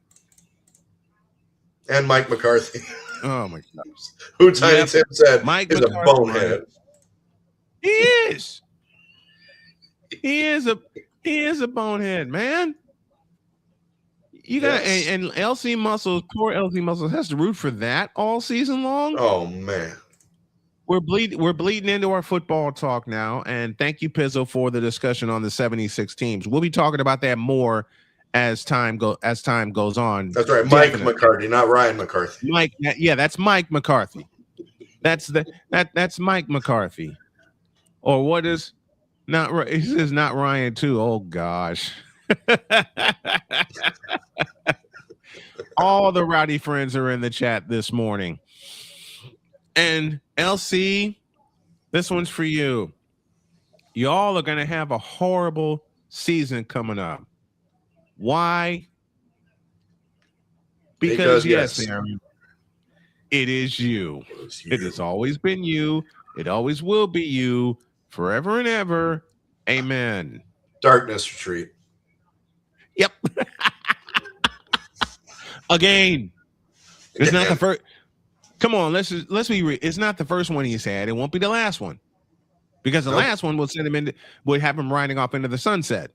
And Mike McCarthy. Oh, my God. Who Tiny Tim said Mike is McCarthy, a bonehead. He is. He is a bonehead, man. You got and LC Muscles, poor LC Muscles, has to root for that all season long. Oh man, we're bleeding into our football talk now. And thank you, Pizzo, for the discussion on the 76 teams. We'll be talking about that more as time goes on. That's right, Mike McCarthy, not Ryan McCarthy. Mike, yeah, that's Mike McCarthy. That's Mike McCarthy. Or what is not? He says not Ryan too. Oh gosh. All the rowdy friends are in the chat this morning. And LC, this one's for you. Y'all are going to have a horrible season coming up. Why? Because yes, Aaron, it is you. It has always been you. It always will be you forever and ever. Amen. Darkness retreat. Yep. Again, it's not the first. Come on, let's be. It's not the first one he's had. It won't be the last one, because the last one will send him would have him riding off into the sunset.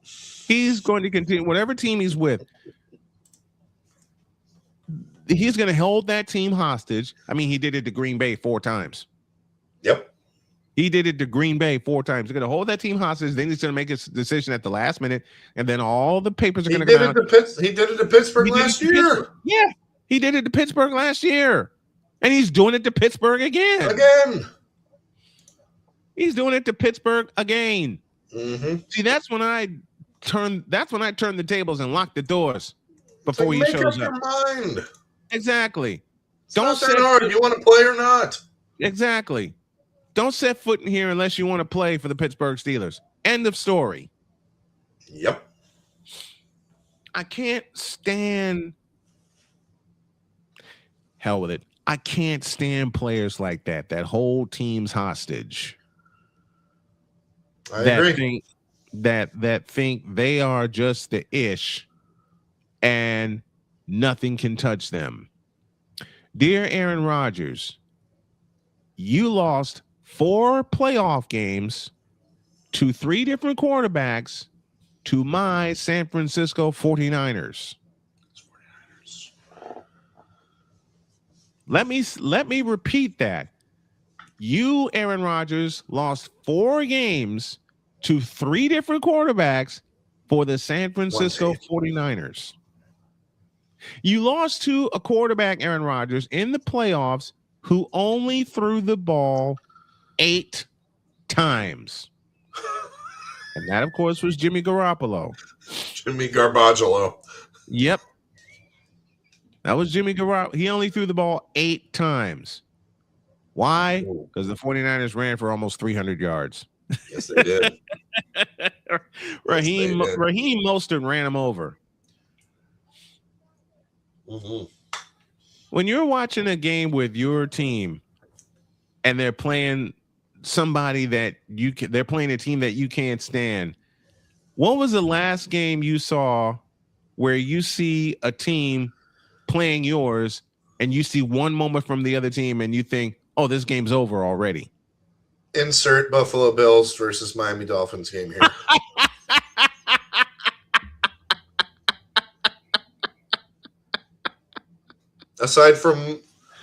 He's going to continue whatever team he's with. He's going to hold that team hostage. I mean, he did it to Green Bay 4 times. Yep. He did it to Green Bay 4 times. He's going to hold that team hostage. Then he's going to make his decision at the last minute, and then all the papers are going to come out. He did it to Pittsburgh last year. Yeah, he did it to Pittsburgh last year, and he's doing it to Pittsburgh again. He's doing it to Pittsburgh again. Mm-hmm. See, that's when I turn the tables and lock the doors before he shows up. Make up your mind. Exactly. Don't say hard. You want to play or not? Exactly. Don't set foot in here unless you want to play for the Pittsburgh Steelers. End of story. Yep. I can't stand. Hell with it. I can't stand players like that. That whole team's hostage. I agree. That think they are just the ish, and nothing can touch them. Dear Aaron Rodgers, you lost 4 playoff games to 3 different quarterbacks to my San Francisco 49ers. Let me repeat that. You, Aaron Rodgers, lost 4 games to 3 different quarterbacks for the San Francisco 49ers. You lost to a quarterback, Aaron Rodgers, in the playoffs who only threw the ball 8 times. And that, of course, was Jimmy Garoppolo. Jimmy Garbagelo. Yep. That was Jimmy Garoppolo. He only threw the ball 8 times. Why? Because the 49ers ran for almost 300 yards. Yes, they did. Raheem Mostert ran him over. Mm-hmm. When you're watching a game with your team and they're playing somebody that they're playing a team that you can't stand, what was the last game you saw where you see a team playing yours and you see one moment from the other team and you think, oh, this game's over already? Insert Buffalo Bills versus Miami Dolphins game here. Aside from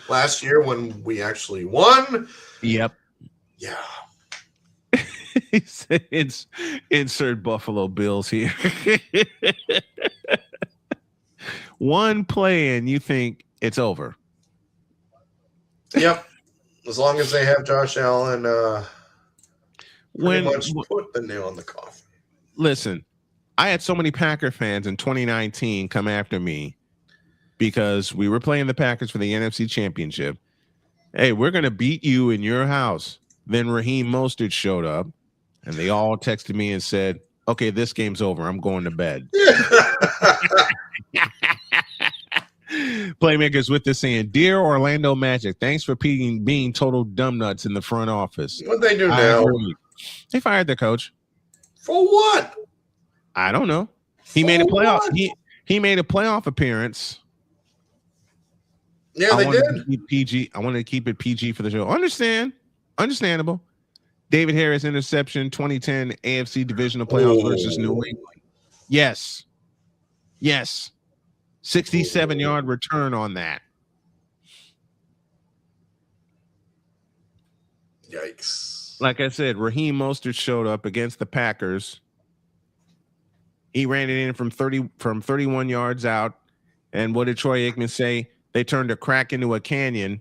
last year when we actually won. Yep. Yeah. It's insert Buffalo Bills here. One play and you think it's over. Yep. As long as they have Josh Allen, pretty much put the nail in the coffin. listen, I had so many Packer fans in 2019 come after me because we were playing the Packers for the NFC Championship. Hey, we're going to beat you in your house. Then Raheem Mostert showed up, and they all texted me and said, okay, this game's over. I'm going to bed. Playmakers with this saying, Dear Orlando Magic, thanks for being total dumb nuts in the front office. What they do now? They fired their coach. For what? I don't know. He made a playoff. He made a playoff appearance. Yeah, they did. PG. I wanted to keep it PG for the show. Understandable. David Harris interception, 2010 AFC divisional playoffs versus New England. Yes. 67-yard return on that. Yikes. Like I said, Raheem Mostert showed up against the Packers. He ran it in from 31 yards out. And what did Troy Aikman say? They turned a crack into a canyon.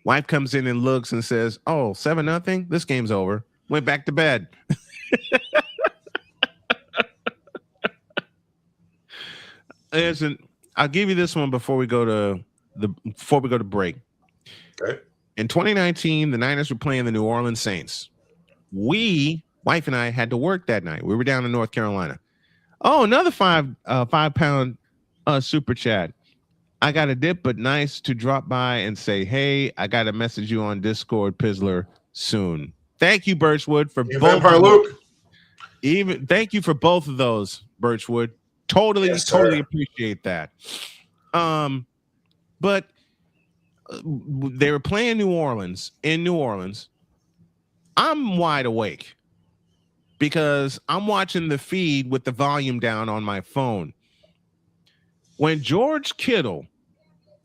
Wife comes in and looks and says, oh, 7-0? This game's over. Went back to bed. Listen, I'll give you this one before we go to break. Okay. In 2019, the Niners were playing the New Orleans Saints. Wife and I, had to work that night. We were down in North Carolina. Oh, another £5 super chat. I got a dip, but nice to drop by and say, hey, I got to message you on Discord, Pizzler, soon. Thank you, Birchwood, for both. Vampire Luke. Thank you for both of those, Birchwood. Totally appreciate that. But they were playing New Orleans. I'm wide awake because I'm watching the feed with the volume down on my phone. When George Kittle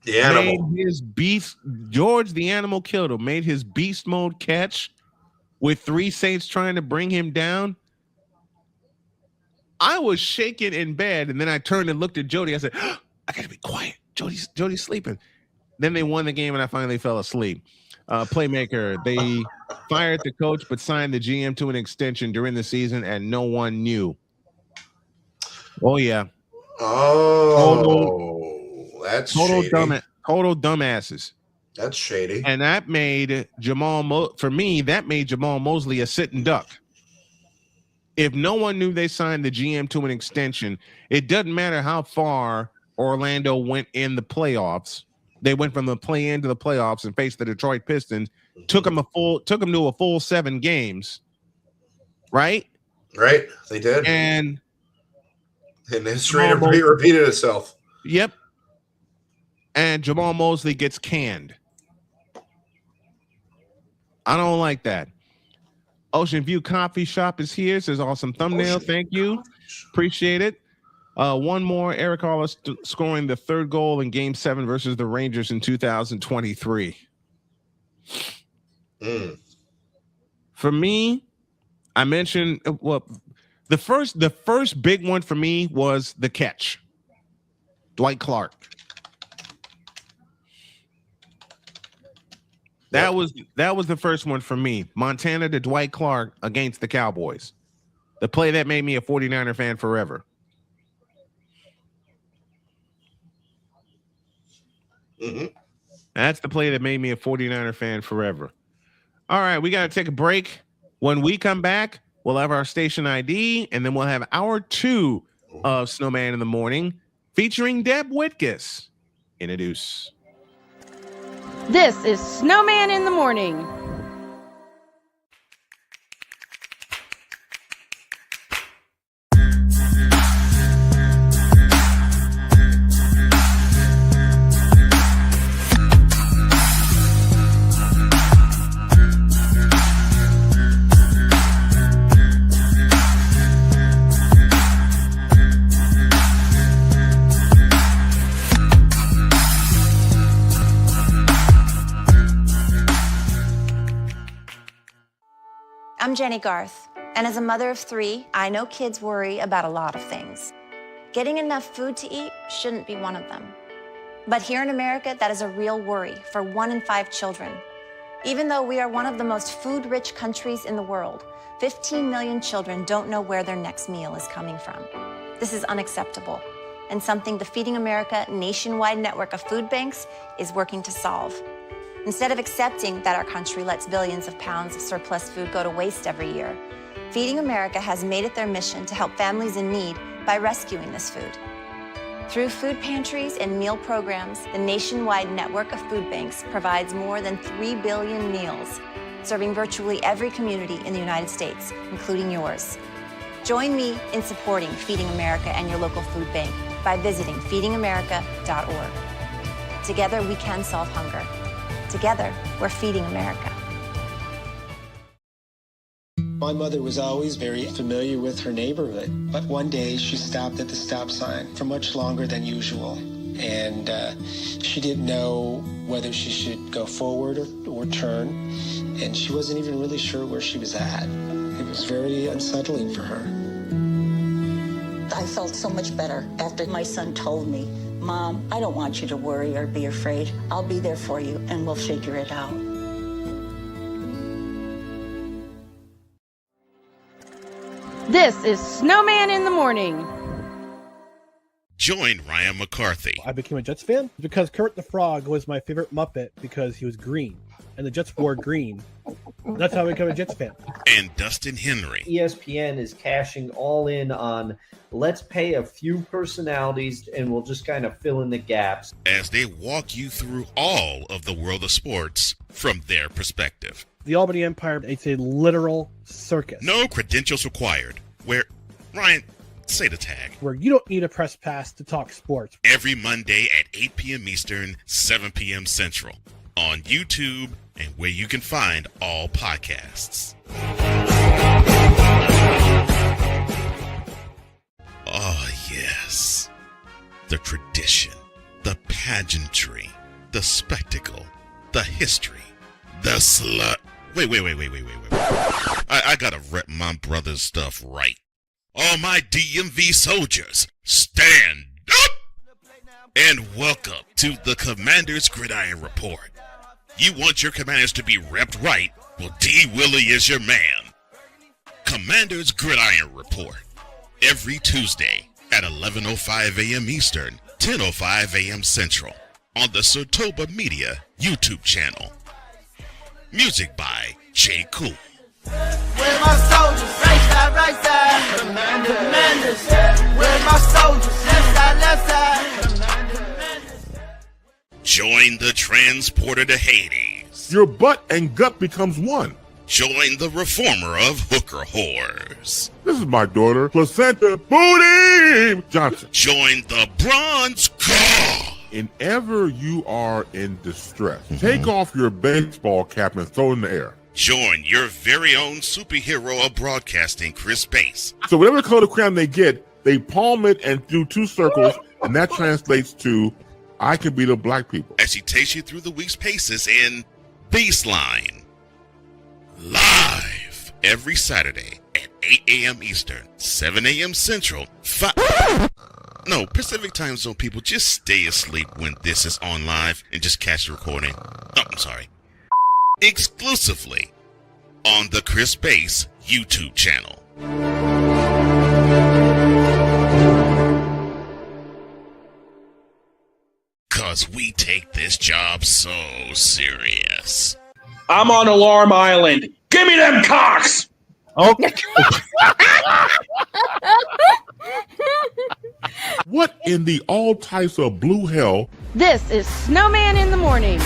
made his beast mode catch with 3 Saints trying to bring him down, I was shaking in bed, and then I turned and looked at Jody. I said, I gotta be quiet. Jody's sleeping. Then they won the game, and I finally fell asleep. Playmaker, they fired the coach but signed the GM to an extension during the season, and no one knew. Oh yeah. Oh, that's shady. Total dumbasses. That's shady. And that made Jamal Mosley a sitting duck. If no one knew they signed the GM to an extension, it doesn't matter how far Orlando went in the playoffs. They went from the play-in to the playoffs and faced the Detroit Pistons. Took them to a full 7 games, right? Right, they did. And history repeated itself. Yep. And Jamal Mosley gets canned. I don't like that. Ocean View Coffee Shop is here. Says awesome thumbnail. Thank you. Appreciate it. One more. Eric Hollis scoring the 3rd goal in Game 7 versus the Rangers in 2023. For me, I mentioned the first big one for me was the catch. Dwight Clark. That was the first one for me. Montana to Dwight Clark against the Cowboys. The play that made me a 49er fan forever. That's the play that made me a 49er fan forever. All right, we got to take a break. When we come back, we'll have our station ID, and then we'll have hour 2 of Snowman in the Morning featuring Deb Whitkus. Introduce. This is Snowman in the Morning. I'm Jenny Garth, and as a mother of 3, I know kids worry about a lot of things. Getting enough food to eat shouldn't be one of them. But here in America, that is a real worry for 1 in 5 children. Even though we are one of the most food-rich countries in the world, 15 million children don't know where their next meal is coming from. This is unacceptable, and something the Feeding America nationwide network of food banks is working to solve. Instead of accepting that our country lets billions of pounds of surplus food go to waste every year, Feeding America has made it their mission to help families in need by rescuing this food. Through food pantries and meal programs, the nationwide network of food banks provides more than 3 billion meals, serving virtually every community in the United States, including yours. Join me in supporting Feeding America and your local food bank by visiting feedingamerica.org. Together, we can solve hunger. Together, we're feeding America. My mother was always very familiar with her neighborhood, but one day she stopped at the stop sign for much longer than usual, and she didn't know whether she should go forward or turn, and she wasn't even really sure where she was at. It was very unsettling for her. I felt so much better after my son told me, "Mom, I don't want you to worry or be afraid. I'll be there for you, and we'll figure it out." This is Snowman in the Morning. Join Ryan McCarthy. I became a Jets fan because Kurt the Frog was my favorite Muppet because he was green, and the Jets wore green. That's how I became a Jets fan. And Dustin Henry. ESPN is cashing all in on let's pay a few personalities and we'll just kind of fill in the gaps. As they walk you through all of the world of sports from their perspective. The Albany Empire, it's a literal circus. No credentials required. Where, Ryan, say the tag. Where you don't need a press pass to talk sports. Every Monday at 8 p.m. Eastern, 7 p.m. Central. On YouTube and where you can find all podcasts. Oh, yes. The tradition, the pageantry, the spectacle, the history, the slut. Wait. I gotta rep my brother's stuff right. All my DMV soldiers, stand up! And welcome to the Commander's Gridiron Report. You want your commanders to be repped right? Well, D. Willie is your man. Commander's Gridiron Report. Every Tuesday at 11:05 a.m. Eastern, 10:05 a.m. Central. On the Sotoba Media YouTube channel. Music by J. Cool. Where my soldiers? Right side. Commanders. Where my soldiers? Left side. Join the transporter to Hades. Your butt and gut becomes one. Join the reformer of hooker whores. This is my daughter, Placenta Booty Johnson. Join the bronze car. Whenever you are in distress, take off your baseball cap and throw it in the air. Join your very own superhero of broadcasting, Chris Bass. So whatever color crayon they get, they palm it and do two circles, and that translates to, I can beat up black people. As she takes you through the week's paces in Baseline. Live every Saturday at 8 a.m. Eastern, 7 a.m. Central, Pacific Time Zone people, just stay asleep when this is on live and just catch the recording. Oh, I'm sorry. Exclusively on the Chris Bass YouTube channel. Cause we take this job so serious. I'm on Alarm Island. Give me them cocks! Okay. What in the all types of blue hell? This is Snowman in the Morning.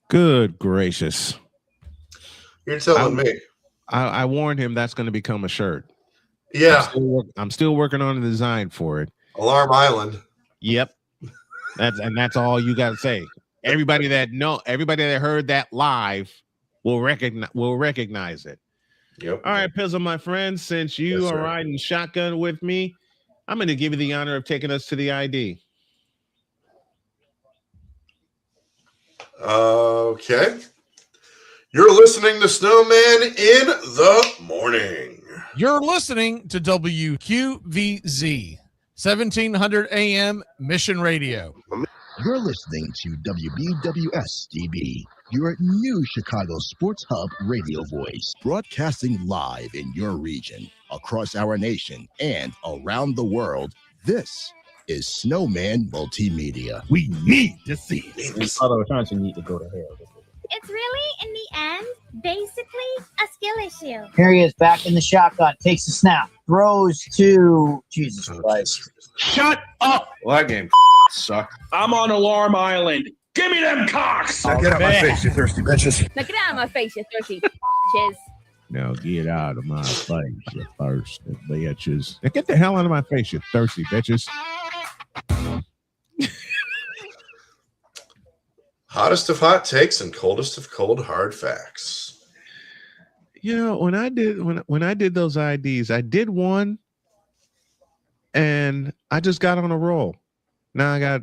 Good gracious. You're telling me. I warned him that's going to become a shirt. Yeah. I'm still working on the design for it. Alarm Island. Yep. That's all you got to say. Everybody that heard that live will recognize it. Yep. All right, Pizzle, my friend, since you are riding shotgun with me, I'm going to give you the honor of taking us to the ID. Okay. You're listening to Snowman in the Morning. You're listening to WQVZ 1700 AM Mission Radio. You're listening to WBWS-DB, your new Chicago Sports Hub radio voice, broadcasting live in your region, across our nation, and around the world. This is Snowman Multimedia. We need to see it. Although we're trying to need to go to hell. It's really, in the end, basically a skill issue. Here he is back in the shotgun, takes a snap, throws to Jesus Christ. Shut up! Well, that game sucked. I'm on Alarm Island. Give me them cocks! Now get out my face, you thirsty bitches. Now get out of my face, you thirsty bitches. Now get out of my face, you thirsty bitches. Now get the hell out of my face, you thirsty bitches. Hottest of hot takes and coldest of cold hard facts. You know, when I did those IDs, I did one and I just got on a roll. Now I got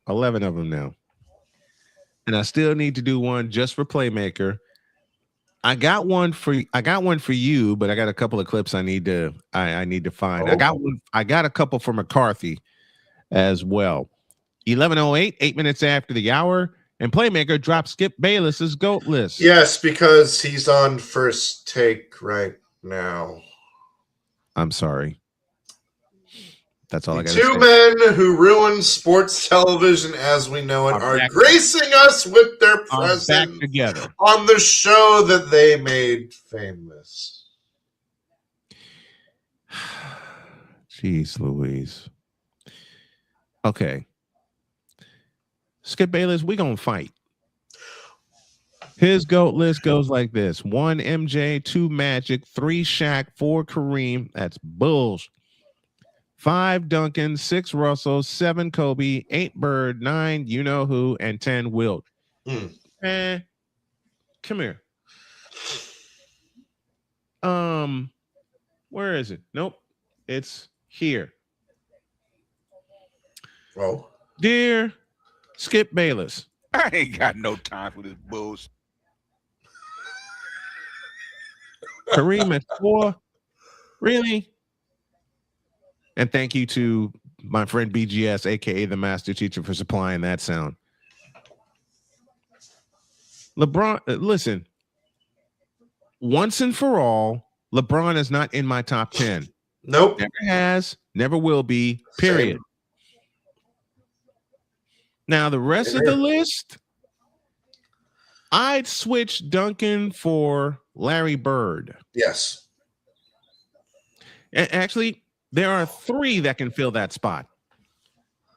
11 of them now. And I still need to do one just for Playmaker. I got one for you, but I got a couple of clips I need to find. I got a couple for McCarthy as well. 11:08, 8 minutes after the hour, and Playmaker drops Skip Bayless's GOAT list. Yes, because he's on first take right now. I'm sorry. That's all I got to say. Two men who ruined sports television as we know it are gracing us with their presence together on the show that they made famous. Jeez Louise. Okay. Skip Bayless, we gonna fight. His GOAT list goes like this: 1 MJ, 2 Magic, 3 Shaq, 4 Kareem. That's bullshit. 5 Duncan, 6 Russell, 7 Kobe, 8 Bird, 9 you know who, and 10 Wilt. Come here. Where is it? Nope. It's here. Oh. Dear Skip Bayless. I ain't got no time for this bullshit. Kareem at 4. Really? And thank you to my friend BGS, aka the master teacher, for supplying that sound. LeBron, listen. Once and for all, LeBron is not in my top 10. Nope. Never has, never will be, period. Same. Now, the rest of the list, I'd switch Duncan for Larry Bird. Yes. Actually, there are 3 that can fill that spot.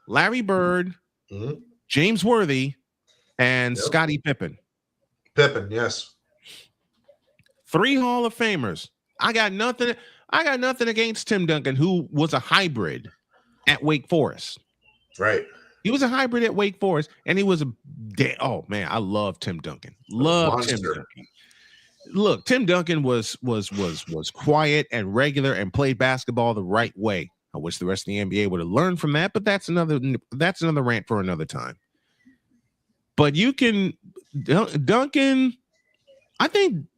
Larry Bird, James Worthy, and Scottie Pippen. Pippen, yes. 3 Hall of Famers. I got nothing against Tim Duncan, who was a hybrid at Wake Forest. Right. He was a hybrid at Wake Forest, and he was oh man, I love Tim Duncan. Love Tim Duncan. Look, Tim Duncan was quiet and regular and played basketball the right way. I wish the rest of the NBA would have learned from that, but that's another rant for another time. But you can Duncan, I think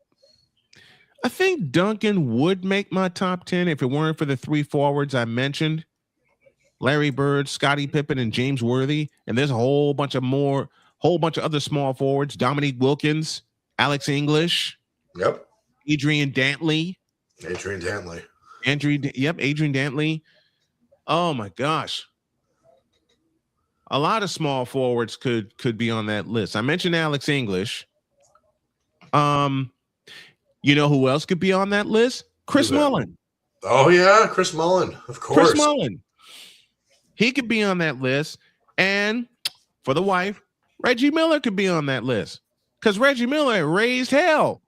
Duncan would make my top 10 if it weren't for the 3 forwards I mentioned. Larry Bird, Scottie Pippen, and James Worthy. And there's a whole bunch of other small forwards. Dominique Wilkins, Alex English. Yep. Adrian Dantley. Adrian Dantley. Adrian Dantley. Oh my gosh. A lot of small forwards could be on that list. I mentioned Alex English. You know who else could be on that list? Chris Mullin. Oh yeah, Chris Mullin, of course. Chris Mullin. He could be on that list. And for the wife, Reggie Miller could be on that list. Because Reggie Miller raised hell,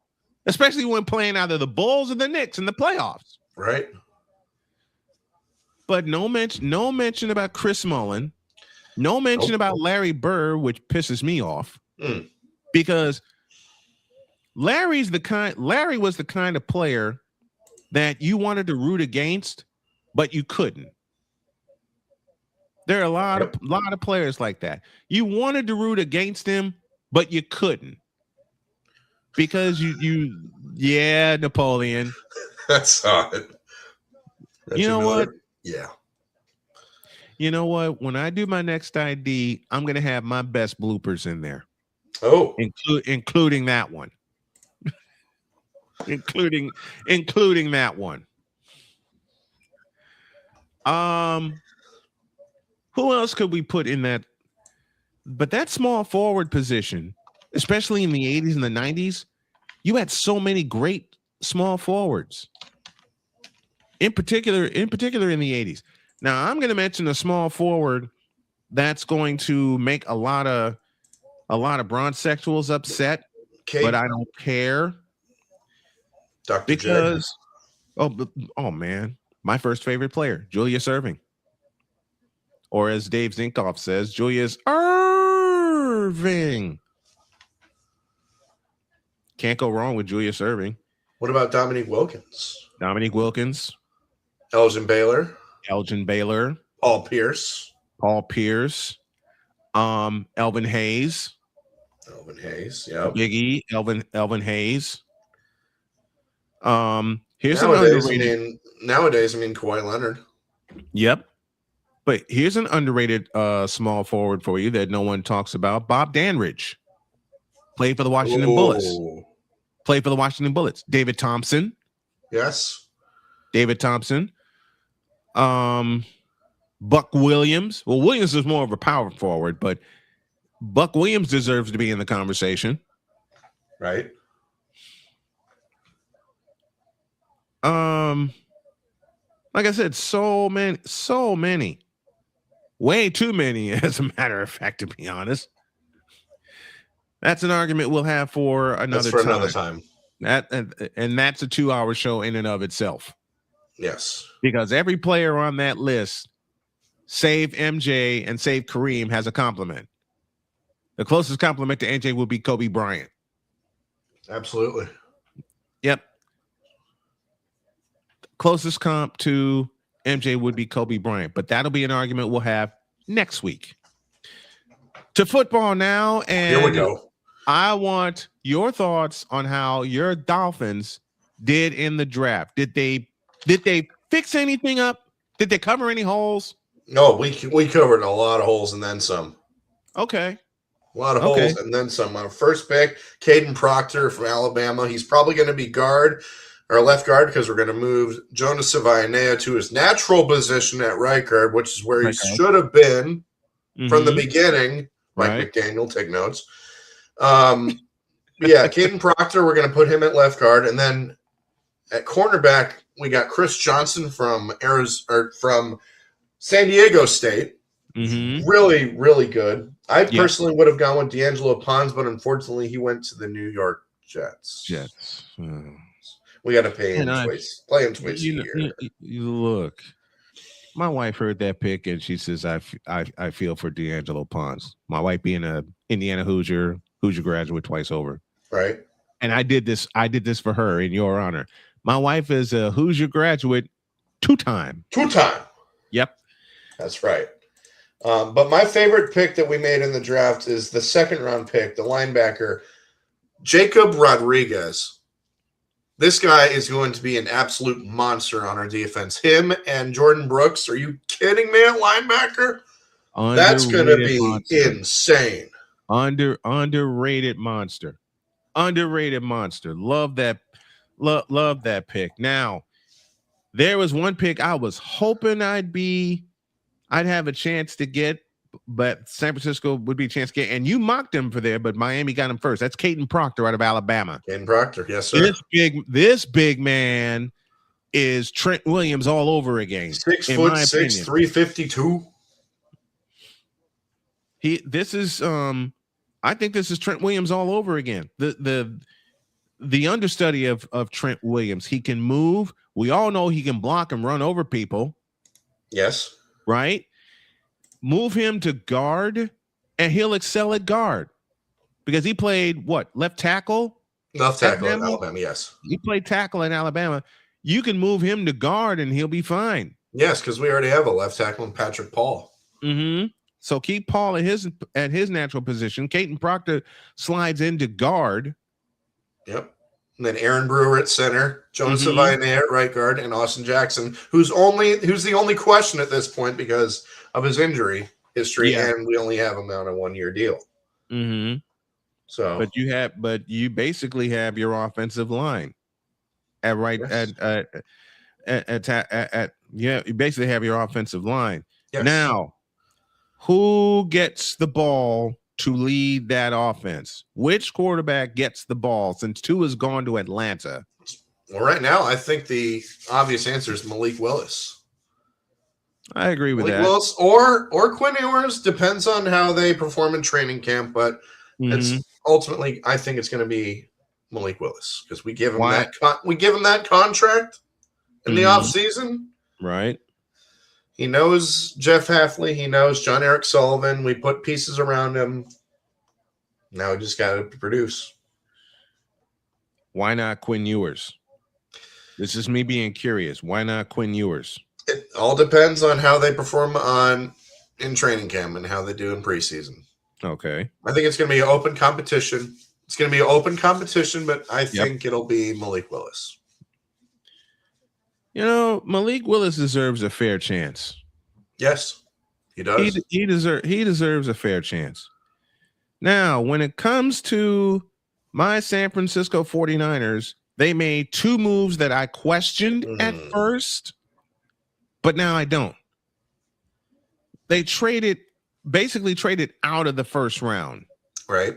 especially when playing either the Bulls or the Knicks in the playoffs. Right. But no mention about Chris Mullin. No mention about Larry Bird, which pisses me off. Because Larry was the kind of player that you wanted to root against, but you couldn't. There are a lot of players like that. You wanted to root against him, but you couldn't. Because Napoleon. That's odd. You know what? Yeah. You know what? When I do my next ID, I'm gonna have my best bloopers in there. Oh, including that one. including that one. Who else could we put in that? But that small forward position, especially in the 80s and the 90s, you had so many great small forwards. In particular in the 80s. Now, I'm going to mention a small forward that's going to make a lot of bronsexuals upset, but I don't care. Dr. Because oh man, my first favorite player, Julius Erving. Or as Dave Zinkoff says, Julius Erving. Can't go wrong with Julius Erving. What about Dominique Wilkins? Dominique Wilkins. Elgin Baylor. Paul Pierce. Elvin Hayes. Yeah. Big E. Elvin Hayes. Here's nowadays, an underrated. Nowadays, Kawhi Leonard. Yep. But here's an underrated small forward for you that no one talks about. Bob Danridge. Played for the Washington Bullets. David Thompson. Yes. David Thompson. Buck Williams. Well, Williams is more of a power forward, but Buck Williams deserves to be in the conversation. Right. Like I said, so many. Way too many, as a matter of fact, to be honest. That's an argument we'll have for another time. And that's a 2-hour show in and of itself. Yes. Because every player on that list, save MJ and save Kareem, has a compliment. The closest compliment to MJ will be Kobe Bryant. Absolutely. Yep. Closest comp to MJ would be Kobe Bryant, but that'll be an argument we'll have next week. To football now, and here we go. I want your thoughts on how your Dolphins did in the draft. Did they fix anything up? Did they cover any holes? No, we covered a lot of holes and then some. Okay. A lot of holes and then some. Our first pick, Caden Proctor from Alabama. He's probably going to be left guard, because we're going to move Jonas Savaianea to his natural position at right guard, which is where he should have been from the beginning. Mike McDaniel, take notes. Caden Proctor, we're going to put him at left guard, and then at cornerback we got Chris Johnson from San Diego State. Really, really good. I personally would have gone with D'Angelo Pons, but unfortunately he went to the New York Jets. We got to pay him twice. Play him twice a year. You look. My wife heard that pick and she says, "I feel for D'Angelo Pons." My wife being a Indiana Hoosier graduate twice over, right? And I did this for her in your honor. My wife is a Hoosier graduate, two-time. Yep, that's right. But my favorite pick that we made in the draft is the second-round pick, the linebacker Jacob Rodriguez. This guy is going to be an absolute monster on our defense. Him and Jordan Brooks. Are you kidding me at linebacker? That's going to be insane. Underrated monster. Love that. Love that pick. Now, there was one pick I was hoping I'd have a chance to get, but San Francisco would be a chance to get, and you mocked him for there, but Miami got him first. That's Caden Proctor out of Alabama. Caden Proctor, yes, sir. This big man is Trent Williams all over again. 6'6", 352. I think this is Trent Williams all over again. The understudy of Trent Williams. He can move. We all know he can block and run over people. Yes. Right? Move him to guard, and he'll excel at guard. Because he played, left tackle? Left tackle in Alabama, yes. He played tackle in Alabama. You can move him to guard, and he'll be fine. Yes, because we already have a left tackle in Patrick Paul. So keep Paul at his natural position. Caden Proctor slides into guard. Yep. And then Aaron Brewer at center, Jonas Mhm. Savainé at right guard, and Austin Jackson, who's the only question at this point because of his injury history, Yeah. and we only have him on a 1-year deal. Mm-hmm. So, but you basically have your offensive line at right yeah, you basically have your offensive line. Yes. Now, who gets the ball to lead that offense? Which quarterback gets the ball since Tua has gone to Atlanta? well, right now, I think the obvious answer is Malik Willis. I agree with Malik that. Willis or Quinn Ewers, depends on how they perform in training camp, but it's ultimately, I think it's going to be Malik Willis because we give him Why? that contract in the offseason. Right. He knows Jeff Hafley. He knows John Eric Sullivan. We put pieces around him. Now we just got to produce. Why not Quinn Ewers? This is me being curious. Why not Quinn Ewers? It all depends on how they perform in training camp and how they do in preseason. Okay. I think it's going to be an open competition. But I think it'll be Malik Willis. You know, Malik Willis deserves a fair chance. Yes, he does. He deserves a fair chance. Now, when it comes to my San Francisco 49ers, they made two moves that I questioned at first, but now I don't. They basically traded out of the first round. Right.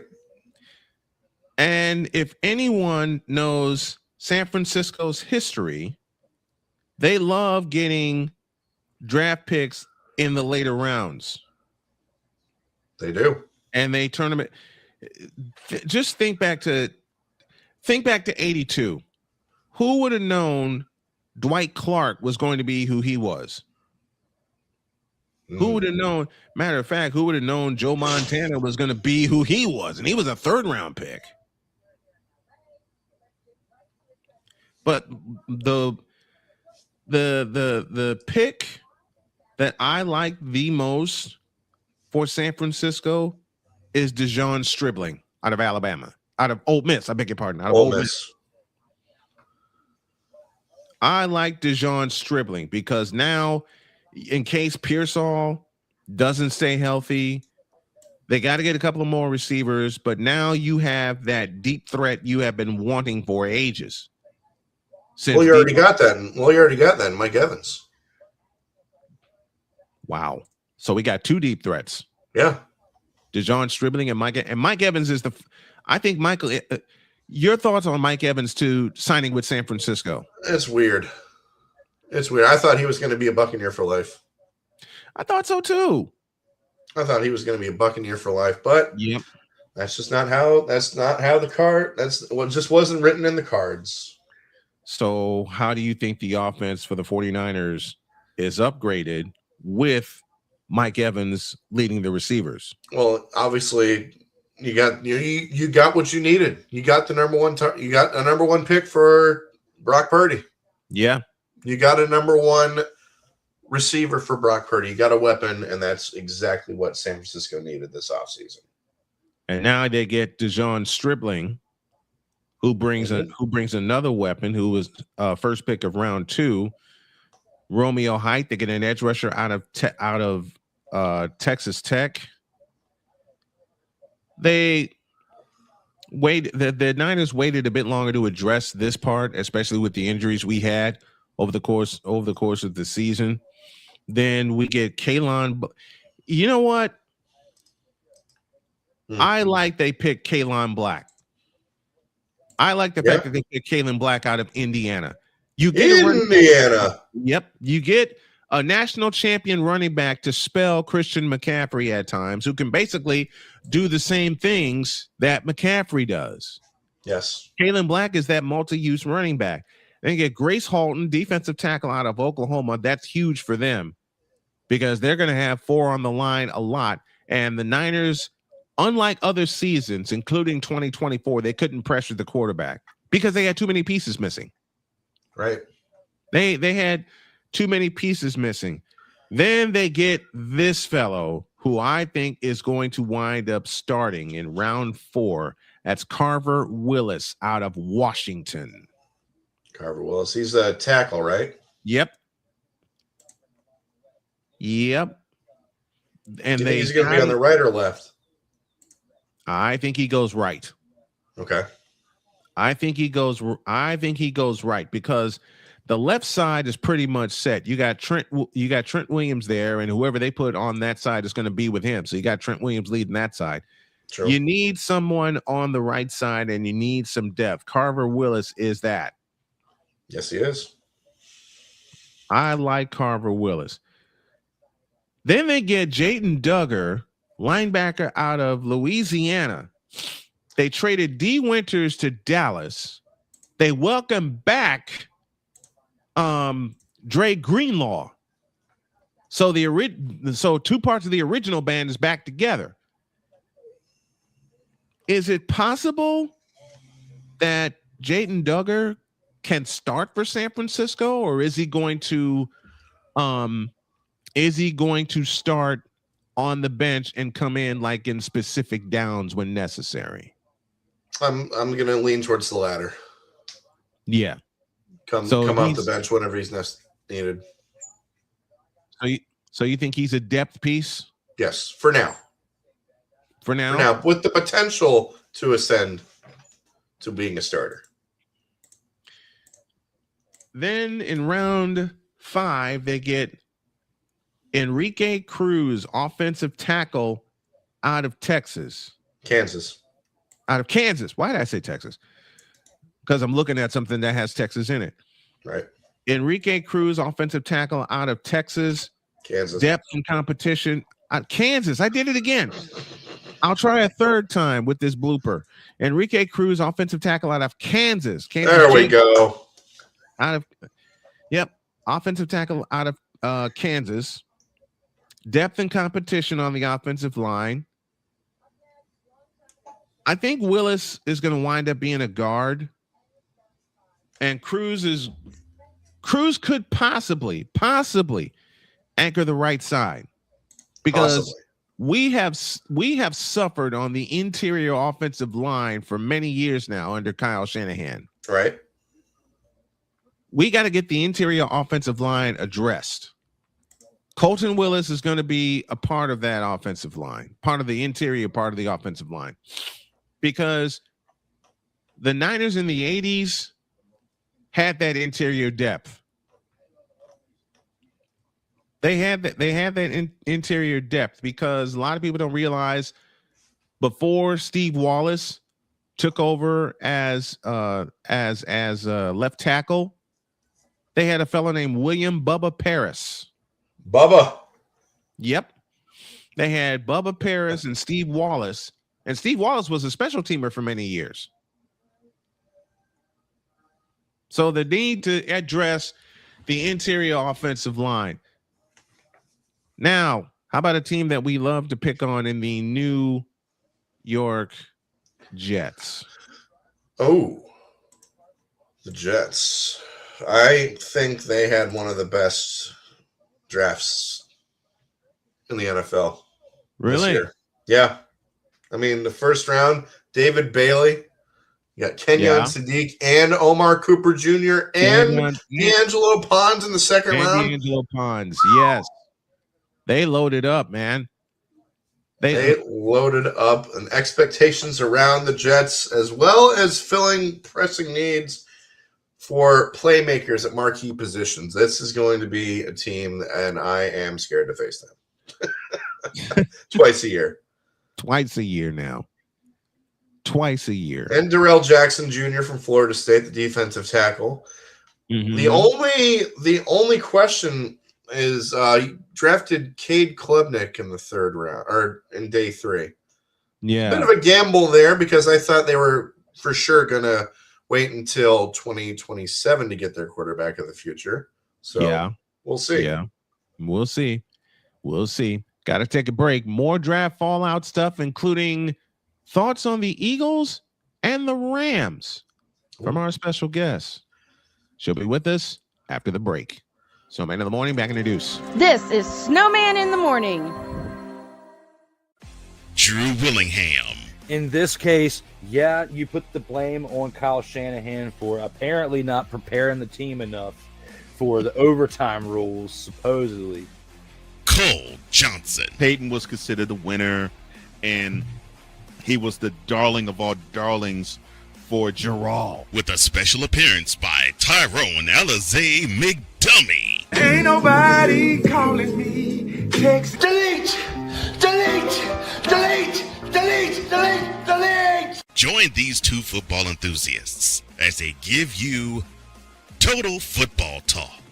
And if anyone knows San Francisco's history, they love getting draft picks in the later rounds. They do. And they turn them. Just think back to 82. Who would have known Dwight Clark was going to be who he was? Who would have known? Matter of fact, who would have known Joe Montana was going to be who he was? And he was a third-round pick. But the pick that I like the most for San Francisco is DeJon Stribling out of Alabama, out of Ole Miss. I beg your pardon. Out of Ole Miss. I like DeJon Stribling because now, in case Pearsall doesn't stay healthy, they got to get a couple of more receivers. But now you have that deep threat you have been wanting for ages. Well, you already got that. Mike Evans. Wow. So we got two deep threats. Yeah. DeJon Stribling and Mike Evans is I think Michael. Your thoughts on Mike Evans signing with San Francisco? It's weird. I thought he was going to be a Buccaneer for life. I thought so too. I thought he was going to be a Buccaneer for life, but that's just not how. That's not how the card. That's what just wasn't written in the cards. So how do you think the offense for the 49ers is upgraded with Mike Evans leading the receivers? Well, obviously, you got what you needed. You got the number one. You got a number one pick for Brock Purdy. Yeah. You got a number one receiver for Brock Purdy. You got a weapon, and that's exactly what San Francisco needed this offseason. And now they get DeJon Stribling, who brings another weapon, who was first pick of round 2, Romeo Height. They get an edge rusher out of Texas Tech. The Niners waited a bit longer to address this part, especially with the injuries we had over the course of the season. Then we get Kalen. You know what? I like they picked Kalen Black. I like the fact that they picked Kalen Black out of Indiana. You get Indiana. You get a national champion running back to spell Christian McCaffrey at times, who can basically do the same things that McCaffrey does. Yes. Kalen Black is that multi-use running back. Then you get Grace Halton, defensive tackle out of Oklahoma. That's huge for them because they're going to have 4 on the line a lot. And the Niners, unlike other seasons, including 2024, they couldn't pressure the quarterback because they had too many pieces missing. Right. They had too many pieces missing. Then they get this fellow who I think is going to wind up starting in round 4 That's Carver Willis out of Washington. Carver Willis. He's a tackle, right? Yep. And Do you think he's going to be on the right or left? I think he goes right. Okay. I think he goes right because the left side is pretty much set. You got Trent Williams there, and whoever they put on that side is going to be with him. So you got Trent Williams leading that side. True. You need someone on the right side, and you need some depth. Carver Willis is that. Yes, he is. I like Carver Willis. Then they get Jaden Duggar, linebacker out of Louisiana. They traded D. Winters to Dallas. They welcome back Dre Greenlaw. So two parts of the original band is back together. Is it possible that Jaden Duggar can start for San Francisco, or is he going to start on the bench and come in like in specific downs when necessary? I'm going to lean towards the latter. Yeah. Come off the bench whenever he's needed. So you think he's a depth piece? Yes, for now. For now? For now, with the potential to ascend to being a starter. Then in round 5, they get Enrique Cruz, offensive tackle out of Texas. Kansas. Out of Kansas. Why did I say Texas? Because I'm looking at something that has Texas in it. Right. Enrique Cruz, offensive tackle out of Texas. Kansas. Depth and competition. Kansas. I did it again. I'll try a third time with this blooper. Enrique Cruz, offensive tackle out of Kansas. There we go. Offensive tackle out of Kansas. Depth and competition on the offensive line. I think Willis is going to wind up being a guard, and Cruz could possibly anchor the right side, because we have suffered on the interior offensive line for many years now under Kyle Shanahan. Right. We got to get the interior offensive line addressed. Colton Willis is going to be a part of that offensive line, part of the interior part of the offensive line, because the Niners in the 80s had that interior depth. They had that interior depth because a lot of people don't realize before Steve Wallace took over as left tackle, they had a fellow named William Bubba Paris. Bubba. Yep. They had Bubba Paris and Steve Wallace. And Steve Wallace was a special teamer for many years. So the need to address the interior offensive line. Now, how about a team that we love to pick on in the New York Jets? Oh, the Jets. I think they had one of the best drafts in the NFL. Really? This year. Yeah. I mean, the first round, David Bailey, you got Kenyon Sadiq and Omar Cooper Jr. and D'Angelo Pons in the second round. D'Angelo Pons, yes. They loaded up, man. They loaded up, and expectations around the Jets, as well as filling pressing needs for playmakers at marquee positions. This is going to be a team, and I am scared to face them. Twice a year. Twice a year now. Twice a year. And Darrell Jackson Jr. from Florida State, the defensive tackle. Mm-hmm. The only question is drafted Cade Klubnik in the third round, or in day 3. Yeah. Bit of a gamble there because I thought they were for sure going to wait until 2027 to get their quarterback of the future. So yeah, we'll see. Yeah, we'll see. We'll see. Got to take a break. More draft fallout stuff, including thoughts on the Eagles and the Rams from our special guest. She'll be with us after the break. Snowman in the morning, back in the deuce. This is Snowman in the morning. Drew Willingham, In this case, yeah, you put the blame on Kyle Shanahan for apparently not preparing the team enough for the overtime rules, supposedly. Cole Johnson. Peyton was considered the winner, and he was the darling of all darlings for Gerald. With a special appearance by Tyrone Alizé McDummy. Ain't nobody calling me. Text delete, delete, delete, delete, delete, delete. Join these two football enthusiasts as they give you Total Football Talk.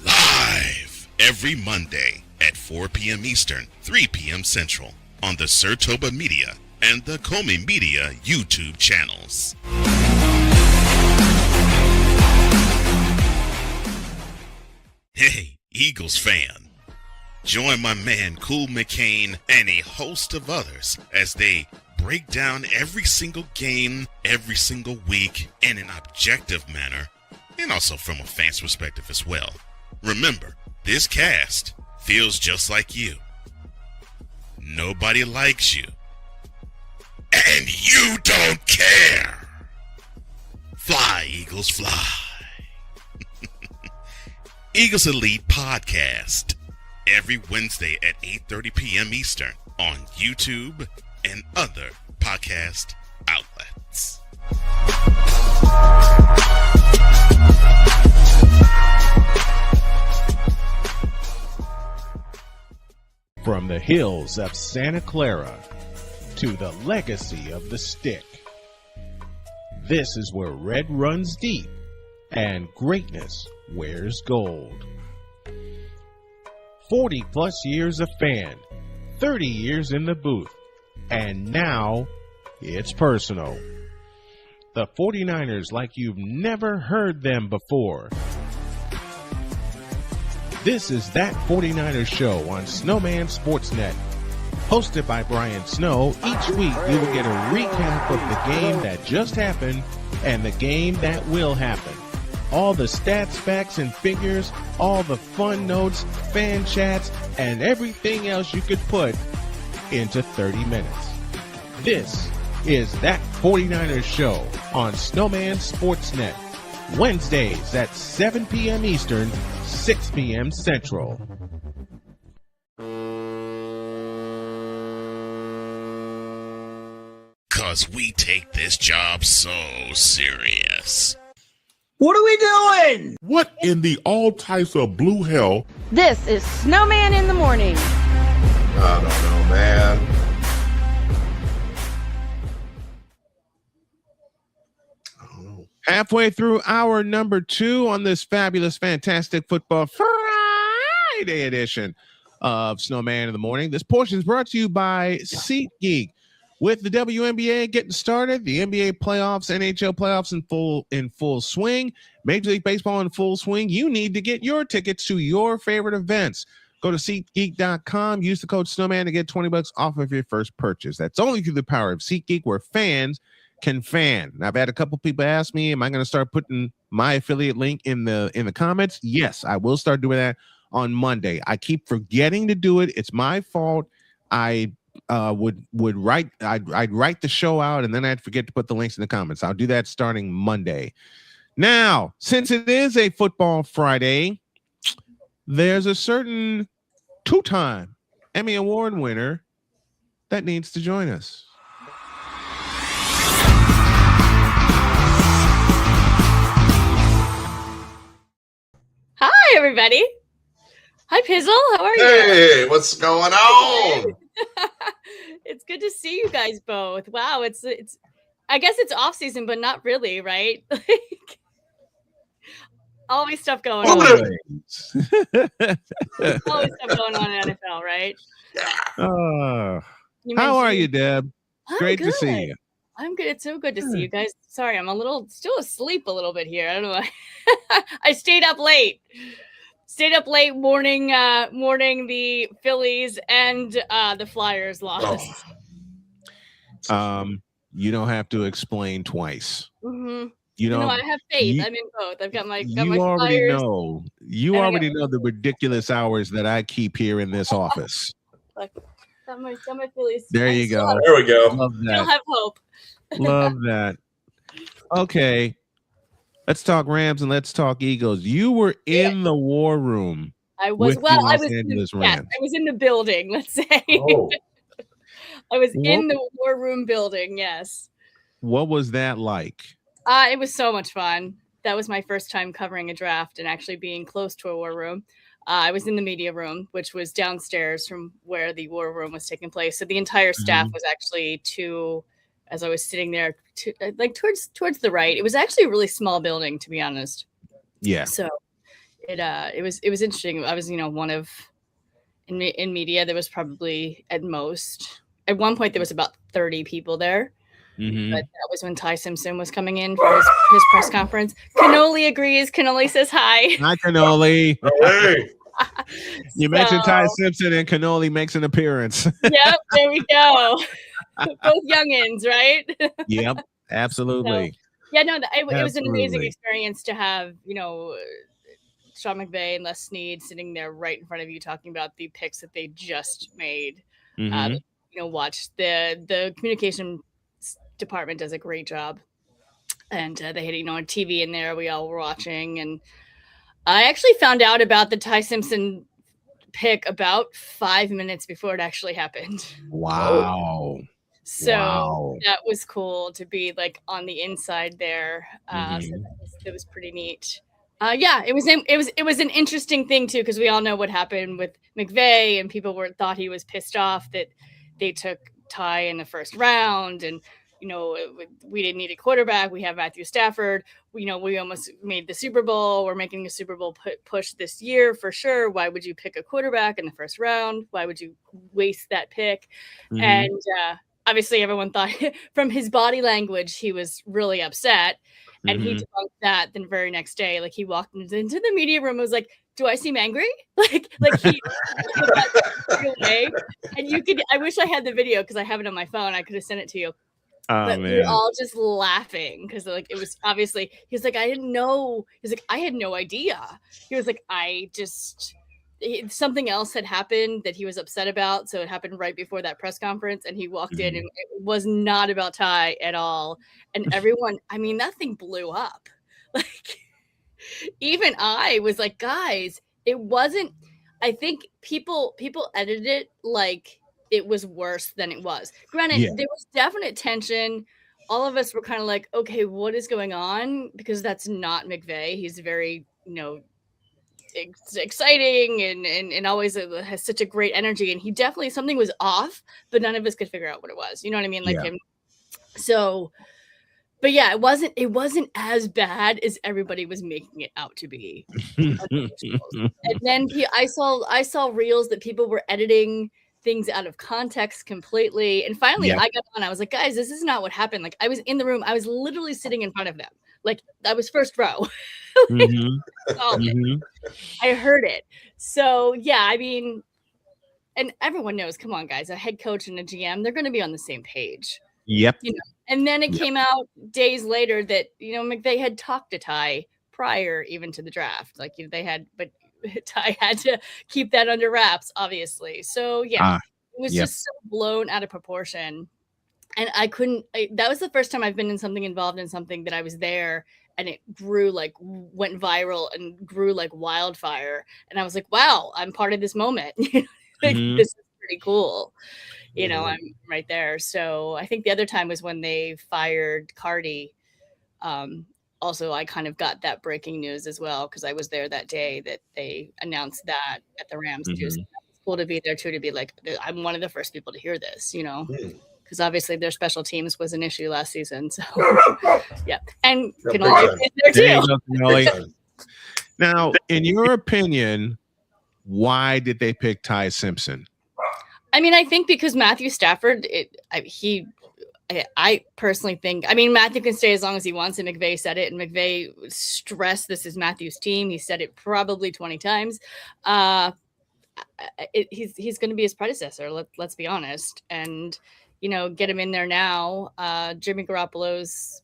Live every Monday at 4 p.m. Eastern, 3 p.m. Central on the Sertoba Media and the Comey Media YouTube channels. Hey, Eagles fan. Join my man Cool McCain and a host of others as they break down every single game, every single week in an objective manner, and also from a fan's perspective as well. Remember, this cast feels just like you. Nobody likes you. And you don't care. Fly, Eagles, fly. Eagles Elite Podcast. Every Wednesday at 8:30 p.m. Eastern on YouTube and other podcast outlets. From the hills of Santa Clara to the legacy of the stick, this is where red runs deep and greatness wears gold. 40 plus years of fan, 30 years in the booth, and now it's personal. The 49ers like you've never heard them before. This is That 49ers Show on Snowman Sportsnet. Hosted by Brian Snow, each week you will get a recap of the game that just happened and the game that will happen. All the stats, facts, and figures, all the fun notes, fan chats, and everything else you could put into 30 minutes. This is That 49ers Show on Snowman Sportsnet. Wednesdays at 7 p.m. Eastern, 6 p.m. Central. Cause we take this job so serious. What are we doing? What in the all types of blue hell? This is Snowman in the Morning. I don't know, man. Halfway through hour number 2 on this fabulous, fantastic football Friday edition of Snowman in the Morning. This portion is brought to you by SeatGeek. With the WNBA getting started, the NBA playoffs, NHL playoffs in full swing, Major League Baseball in full swing, you need to get your tickets to your favorite events. Go to SeatGeek.com, use the code Snowman to get $20 off of your first purchase. That's only through the power of SeatGeek, where fans can fan. And I've had a couple people ask me, am I going to start putting my affiliate link in the comments? Yes, I will start doing that on Monday. I keep forgetting to do it. It's my fault. I'd write the show out and then I'd forget to put the links in the comments. I'll do that starting Monday. Now, since it is a football Friday, there's a certain 2-time Emmy Award winner that needs to join us. Hi, everybody. Hi, Pizzle. How are you? Hey, what's going on? It's good to see you guys both. Wow, it's. I guess it's off season, but not really, right? Like, always stuff going on. Always stuff going on in NFL, right? How are you, Deb? I'm Great to good. see you. I'm good. It's so good to see you guys. Sorry, I'm still asleep a little bit here. I don't know why. I stayed up late. Mourning the Phillies and the Flyers loss. You don't have to explain twice. Mm-hmm. You know, I have faith. I'm in both. I've got my you already Flyers. know. You already know the ridiculous hours that I keep here in this office. Look, Got my Phillies. There you go. There we go. Love Still that. have hope. Love that. Okay. Let's talk Rams and let's talk Eagles. You were in the war room. I was with the Los I was Angeles yes, Rams. I was in the building, let's say. Oh. I was in the war room building, yes. What was that like? It was so much fun. That was my first time covering a draft and actually being close to a war room. I was in the media room, which was downstairs from where the war room was taking place. So the entire staff was actually as I was sitting there, like towards the right. It was actually a really small building, to be honest. Yeah. So it was interesting. I was one of in media. There was probably at one point there was about 30 people there. Mm-hmm. But that was when Ty Simpson was coming in for his press conference. Cannoli agrees. Cannoli says hi. Hi, Cannoli. Hey. You mentioned Ty Simpson and Cannoli makes an appearance. Yep, there we go. Both youngins, right? Yep, absolutely. So, yeah, no, it was an amazing Absolutely. experience to have, Sean McVay and Les Snead sitting there right in front of you talking about the picks that they just made. Mhm. Watch the communication department does a great job, and they had a TV in there. We all were watching, and I actually found out about the Ty Simpson pick about 5 minutes before it actually happened. Wow. So that was cool to be like on the inside there. So that was pretty neat. It was an interesting thing too, because we all know what happened with McVay, and people thought he was pissed off that they took Ty in the first round, and we didn't need a quarterback. We have Matthew Stafford. We almost made the Super Bowl. We're making a Super Bowl push this year for sure. Why would you pick a quarterback in the first round? Why would you waste that pick? Mhm. And obviously, everyone thought from his body language he was really upset, and he Mhm. debunked that. Then very next day, like he walked into the media room, and was like, "Do I seem angry?" like he away. And I wish I had the video because I have it on my phone. I could have sent it to you. Oh, But we man. were all just laughing because it was obviously he's like, I didn't know. He's like, I had no idea. He was like, something else had happened that he was upset about. So it happened right before that press conference, and he walked in, and it was not about Ty at all. And everyone, that thing blew up. Like even I was like, guys, it wasn't. I think people edited it like it was worse than it was. Granted, there was definite tension. All of us were kind of like, okay, what is going on? Because that's not McVay. He's very, exciting and always has such a great energy. And he definitely, something was off, but none of us could figure out what it was. You know what I mean? Like him. So, but yeah, it wasn't as bad as everybody was making it out to be. And then I saw reels that people were editing things out of context completely. And finally I got on. I was like, guys, this is not what happened. Like I was in the room. I was literally sitting in front of them. Like I was first row. I heard it. So yeah, and everyone knows, come on, guys, a head coach and a GM, they're going to be on the same page. Yep. And then it came out days later that, McVay had talked to Ty prior even to the draft. Like but Ty had to keep that under wraps, obviously. So yeah, it was just so blown out of proportion. And that was the first time I've been involved in something that I was there, and it went viral and grew like wildfire. And I was like, wow, I'm part of this moment. This is pretty cool. I'm right there. So I think the other time was when they fired Cardi. Also, I kind of got that breaking news as well, because I was there that day that they announced that at the Rams too. So it's cool to be there too, to be like, I'm one of the first people to hear this, because obviously their special teams was an issue last season. So yeah, and Cannoli is there too. There you go, Cannoli. Now, in your opinion, why did they pick Ty Simpson? I think because Matthew Stafford, I personally think, Matthew can stay as long as he wants, and McVay said it, and McVay stressed this is Matthew's team. He said it probably 20 times. He's going to be his predecessor. Let's be honest, and get him in there now. Jimmy Garoppolo's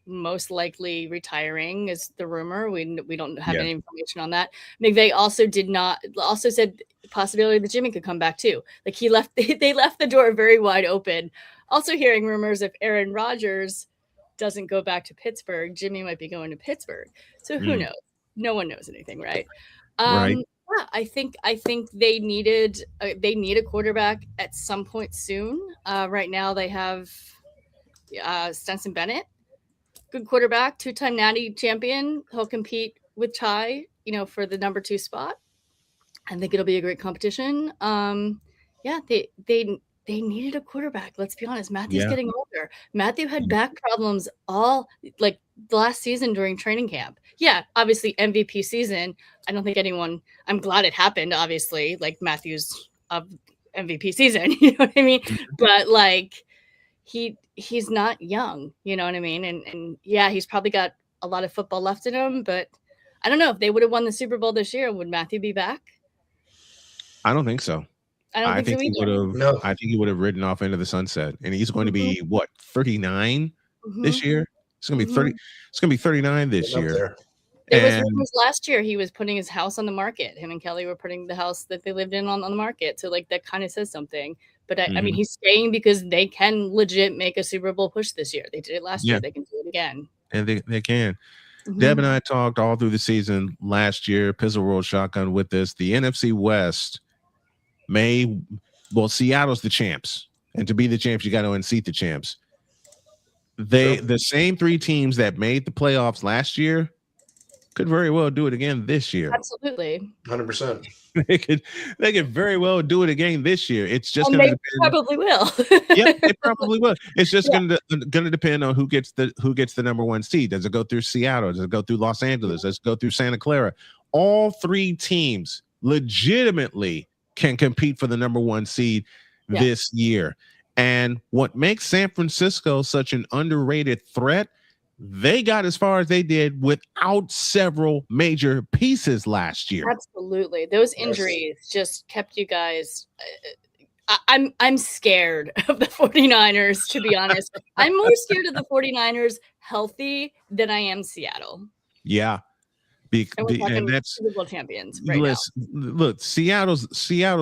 most likely retiring is the rumor. We don't have any information on that. McVay also said possibility that Jimmy could come back too. Like they left the door very wide open. Also hearing rumors if Aaron Rodgers doesn't go back to Pittsburgh, Jimmy might be going to Pittsburgh. So who knows? No one knows anything, right? Right. Yeah, I think they need a quarterback at some point soon. Right now they have Stetson Bennett, good quarterback, 2-time Natty champion. He'll compete with Ty, for the number 2 spot. I think it'll be a great competition. Yeah, they needed a quarterback. Let's be honest. Matthew's getting older. Matthew had back problems all the last season during training camp. Yeah, obviously MVP season. I don't think I'm glad it happened, obviously, like Matthew's MVP season, you know what I mean? But he's not young, you know what I mean? And yeah, he's probably got a lot of football left in him, but I don't know if they would have won the Super Bowl this year. Would Matthew be back? I don't think so. I think he would have. No. I think he would have ridden off into the sunset, and he's going to be 39 this year. It's going to be 30. It's going to be 39 this year. It was rumors last year he was putting his house on the market. Him and Kelly were putting the house that they lived in on the market. So that kind of says something. But I mean, he's staying because they can legit make a Super Bowl push this year. They did it last year. They can do it again. And they can. Deb and I talked all through the season last year. Pizzle World Shotgun with this. The NFC West Seattle's the champs. And to be the champs, you got to unseat the champs. The same 3 teams that made the playoffs last year could very well do it again this year. Absolutely. 100%. They could very well do it again this year. It's just going to depend. Probably will. Yeah, it probably will. It's just going to depend on who gets the number 1 seed. Does it go through Seattle? Does it go through Los Angeles? Does it go through Santa Clara? All 3 teams legitimately can compete for the number 1 seed this year. And what makes San Francisco such an underrated threat, they got as far as they did without several major pieces last year. Absolutely. Those injuries just kept you guys. I'm scared of the 49ers, to be honest. I'm more scared of the 49ers healthy than I am Seattle. Yeah. And that's Super Bowl champions right now. Look, Seattle's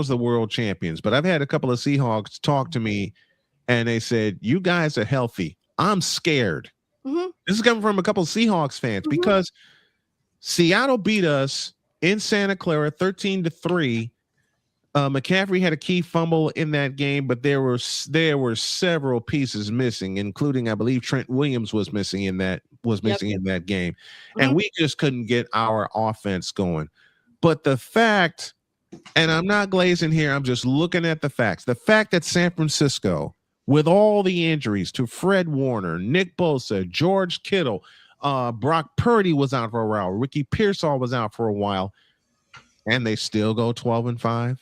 the world champions, but I've had a couple of Seahawks talk to me and they said, you guys are healthy. I'm scared. This is coming from a couple of Seahawks fans because Seattle beat us in Santa Clara 13-3. McCaffrey had a key fumble in that game, but there were several pieces missing, including I believe Trent Williams was missing in that game, and we just couldn't get our offense going. But the fact, and I'm not glazing here, I'm just looking at the facts. The fact that San Francisco, with all the injuries to Fred Warner, Nick Bosa, George Kittle, Brock Purdy was out for a while, Ricky Pearsall was out for a while, and they still go 12-5.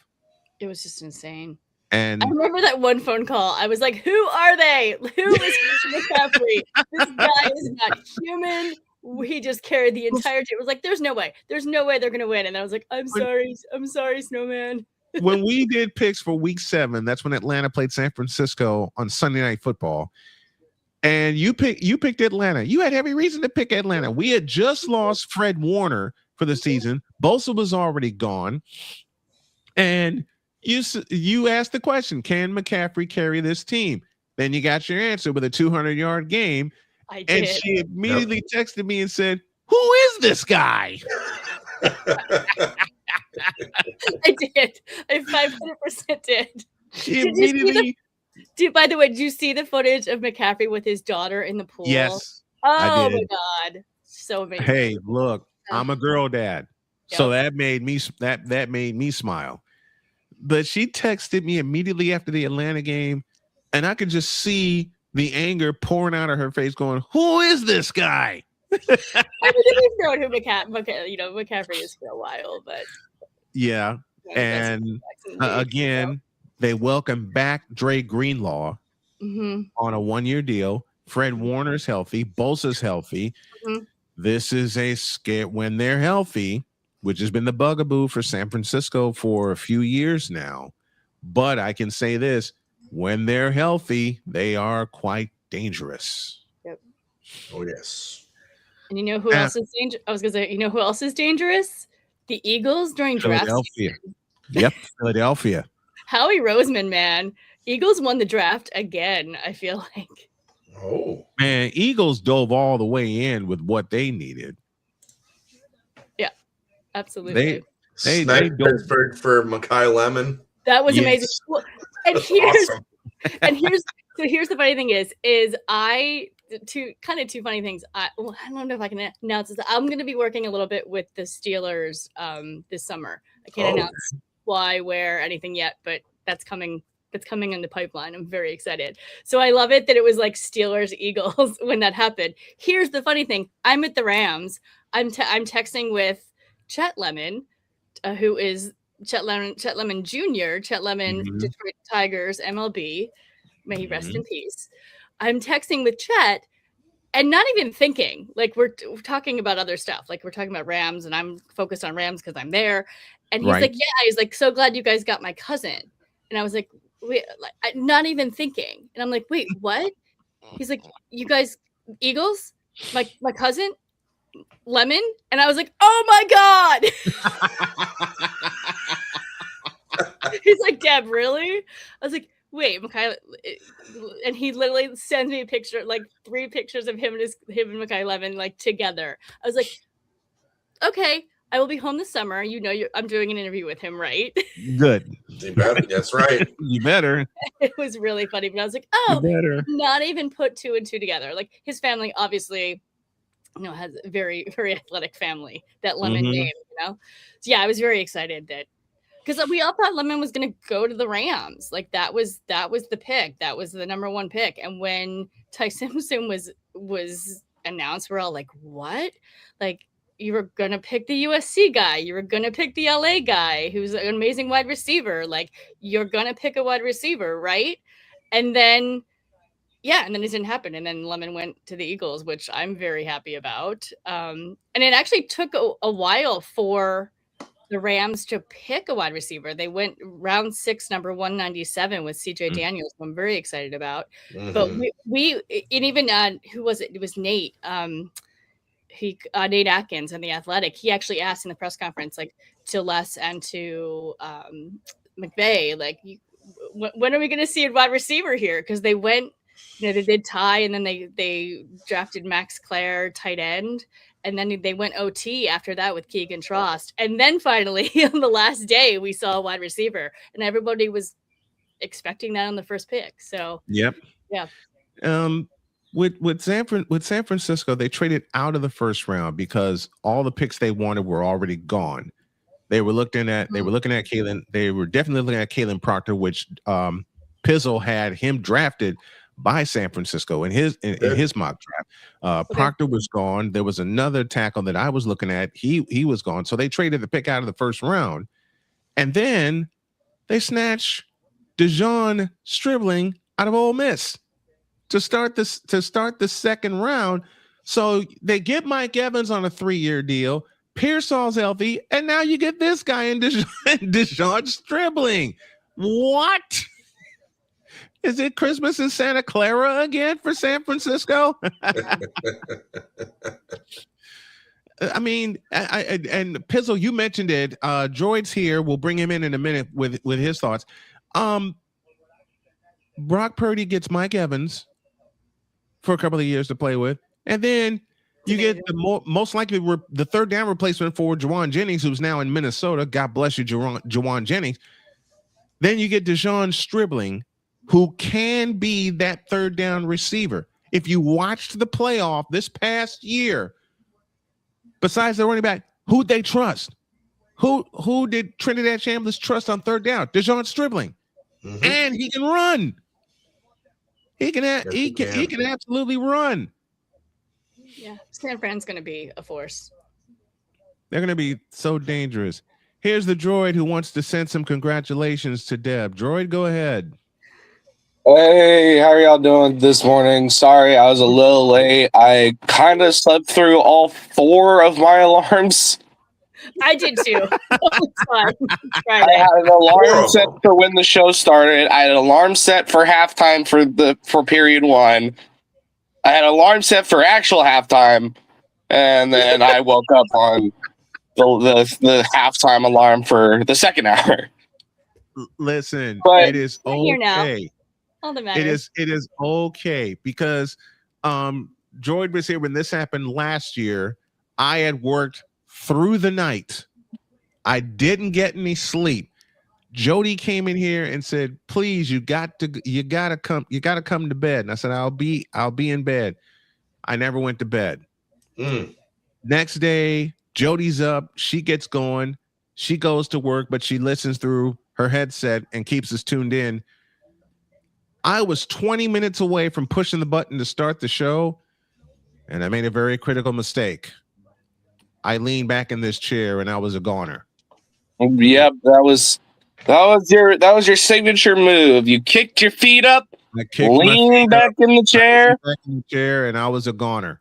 It was just insane. And I remember that one phone call. I was like, who are they? Who is McCaffrey? This guy is not human. He just carried the entire team. It was like, there's no way. There's no way they're going to win. And I was like, I'm sorry, Snowman. When we did picks for week 7, that's when Atlanta played San Francisco on Sunday Night Football. And you picked Atlanta. You had every reason to pick Atlanta. We had just lost Fred Warner for the season. Bosa was already gone. And you asked the question, can McCaffrey carry this team? Then you got your answer with a 200-yard game. I did. And she immediately texted me and said, who is this guy? I did. I 500% did. She immediately. By the way, did you see the footage of McCaffrey with his daughter in the pool? Yes. Oh my God. So amazing. Hey, look, I'm a girl dad. Yep. So that made me smile. But she texted me immediately after the Atlanta game, and I could just see the anger pouring out of her face going, who is this guy? I mean, we've known who McCaffrey is for a while, but yeah. And again, they welcome back Dre Greenlaw on a 1-year deal. Fred Warner's healthy. Bosa's healthy. This is a scare when they're healthy, which has been the bugaboo for San Francisco for a few years now. But I can say this, when they're healthy, they are quite dangerous. Yep. Oh yes. And you know who else is dangerous? I was gonna say, you know who else is dangerous? The Eagles during draft Philadelphia. season. Yep, Philadelphia. Howie Roseman, man. Eagles won the draft again, I feel like. Oh. Man, Eagles dove all the way in with what they needed. Yeah, absolutely. They Snipe dove. Pittsburgh for Mekhi Lemon. That was amazing. Yes. Well, and That's here's awesome. and here's the funny thing is I two funny things. I don't know if I can announce this. I'm going to be working a little bit with the Steelers this summer. I can't announce why, where, anything yet, but that's coming. That's coming in the pipeline. I'm very excited. So I love it that it was like Steelers Eagles when that happened. Here's the funny thing. I'm at the Rams. I'm texting with Chet Lemon, who is Chet Lemon Jr., Chet Lemon, Detroit Tigers, MLB. May he rest in peace. I'm texting with Chet and not even thinking. Like we're talking about other stuff. Like we're talking about Rams, and I'm focused on Rams because I'm there. And he's like, yeah. He's like, so glad you guys got my cousin. And I was like, wait, not even thinking. And I'm like, wait, what? He's like, you guys, Eagles, my cousin, Lemon. And I was like, oh my God. He's like, Deb, really? I was like, wait, Mekhi. And he literally sends me a picture, like 3 pictures of him and Mekhi Lemon like together. I was like, okay, I will be home this summer. You know, I'm doing an interview with him, right? Good. You better. That's right. You better. It was really funny, but I was like, oh, not even put 2 and 2 together. Like his family, obviously, has a very, very athletic family. That Lemon name, So yeah, I was very excited that. Because we all thought Lemon was going to go to the Rams. Like that was the pick. That was the number 1 pick. And when Ty Simpson was announced, we're all like, what? Like you were going to pick the USC guy. You were going to pick the LA guy who's an amazing wide receiver. Like you're going to pick a wide receiver, right? And then, and then it didn't happen. And then Lemon went to the Eagles, which I'm very happy about. And it actually took a while for the Rams to pick a wide receiver. They went round 6, number 197 with CJ Daniels, who I'm very excited about. But we and even who was it? It was Nate. Nate Atkins on The Athletic. He actually asked in the press conference, like to Les and to McVay, like, when are we going to see a wide receiver here? Because they went, they did Ty, and then they drafted Max Clare, tight end. And then they went OT after that with Keegan Trost. And then finally, on the last day, we saw a wide receiver. And everybody was expecting that on the first pick. So, yeah. With San Francisco, they traded out of the first round because all the picks they wanted were already gone. They were looking at Kalen. They were definitely looking at Kalen Proctor, which Pizzle had him drafted by San Francisco in his mock draft. Proctor was gone. There was another tackle that I was looking at. He was gone. So they traded the pick out of the first round, and then they snatched Dejon Stribling out of Ole Miss to start the second round. So they get Mike Evans on a 3-year deal. Pearsall's healthy, and now you get this guy in Dejon Stribling. What? Is it Christmas in Santa Clara again for San Francisco? I mean, and Pizzle, you mentioned it. Droid's here. We'll bring him in a minute with his thoughts. Brock Purdy gets Mike Evans for a couple of years to play with, and then you get the most likely the third down replacement for Juwan Jennings, who's now in Minnesota. God bless you, Juwan Jennings. Then you get Dejon Stribling, who can be that third down receiver. If you watched the playoff this past year, besides the running back, who'd they trust? Who did Trinidad Chambliss trust on third down? Dejon Stribling. And he can run. He can absolutely run. Yeah, San Fran's going to be a force. They're going to be so dangerous. Here's the droid who wants to send some congratulations to Deb. Droid, go ahead. Hey, how are y'all doing this morning? Sorry, I was a little late. I kind of slept through all 4 of my alarms. I did too. I had an alarm set for when the show started. I had an alarm set for halftime for period 1. I had an alarm set for actual halftime, and then I woke up on the halftime alarm for the second hour. Listen, But- it is We're here now. okay. All that matters. It is okay because Droid was here when this happened last year. I had worked through the night. I didn't get any sleep. Jody came in here and said, "Please, you gotta come to bed." And I said, "I'll be in bed." I never went to bed. Next day, Jody's up. She gets going. She goes to work, but she listens through her headset and keeps us tuned in. I was 20 minutes away from pushing the button to start the show, and I made a very critical mistake. I leaned back in this chair, and I was a goner. Yep, that was your signature move. You kicked your feet up, leaned back in the chair. And I was a goner.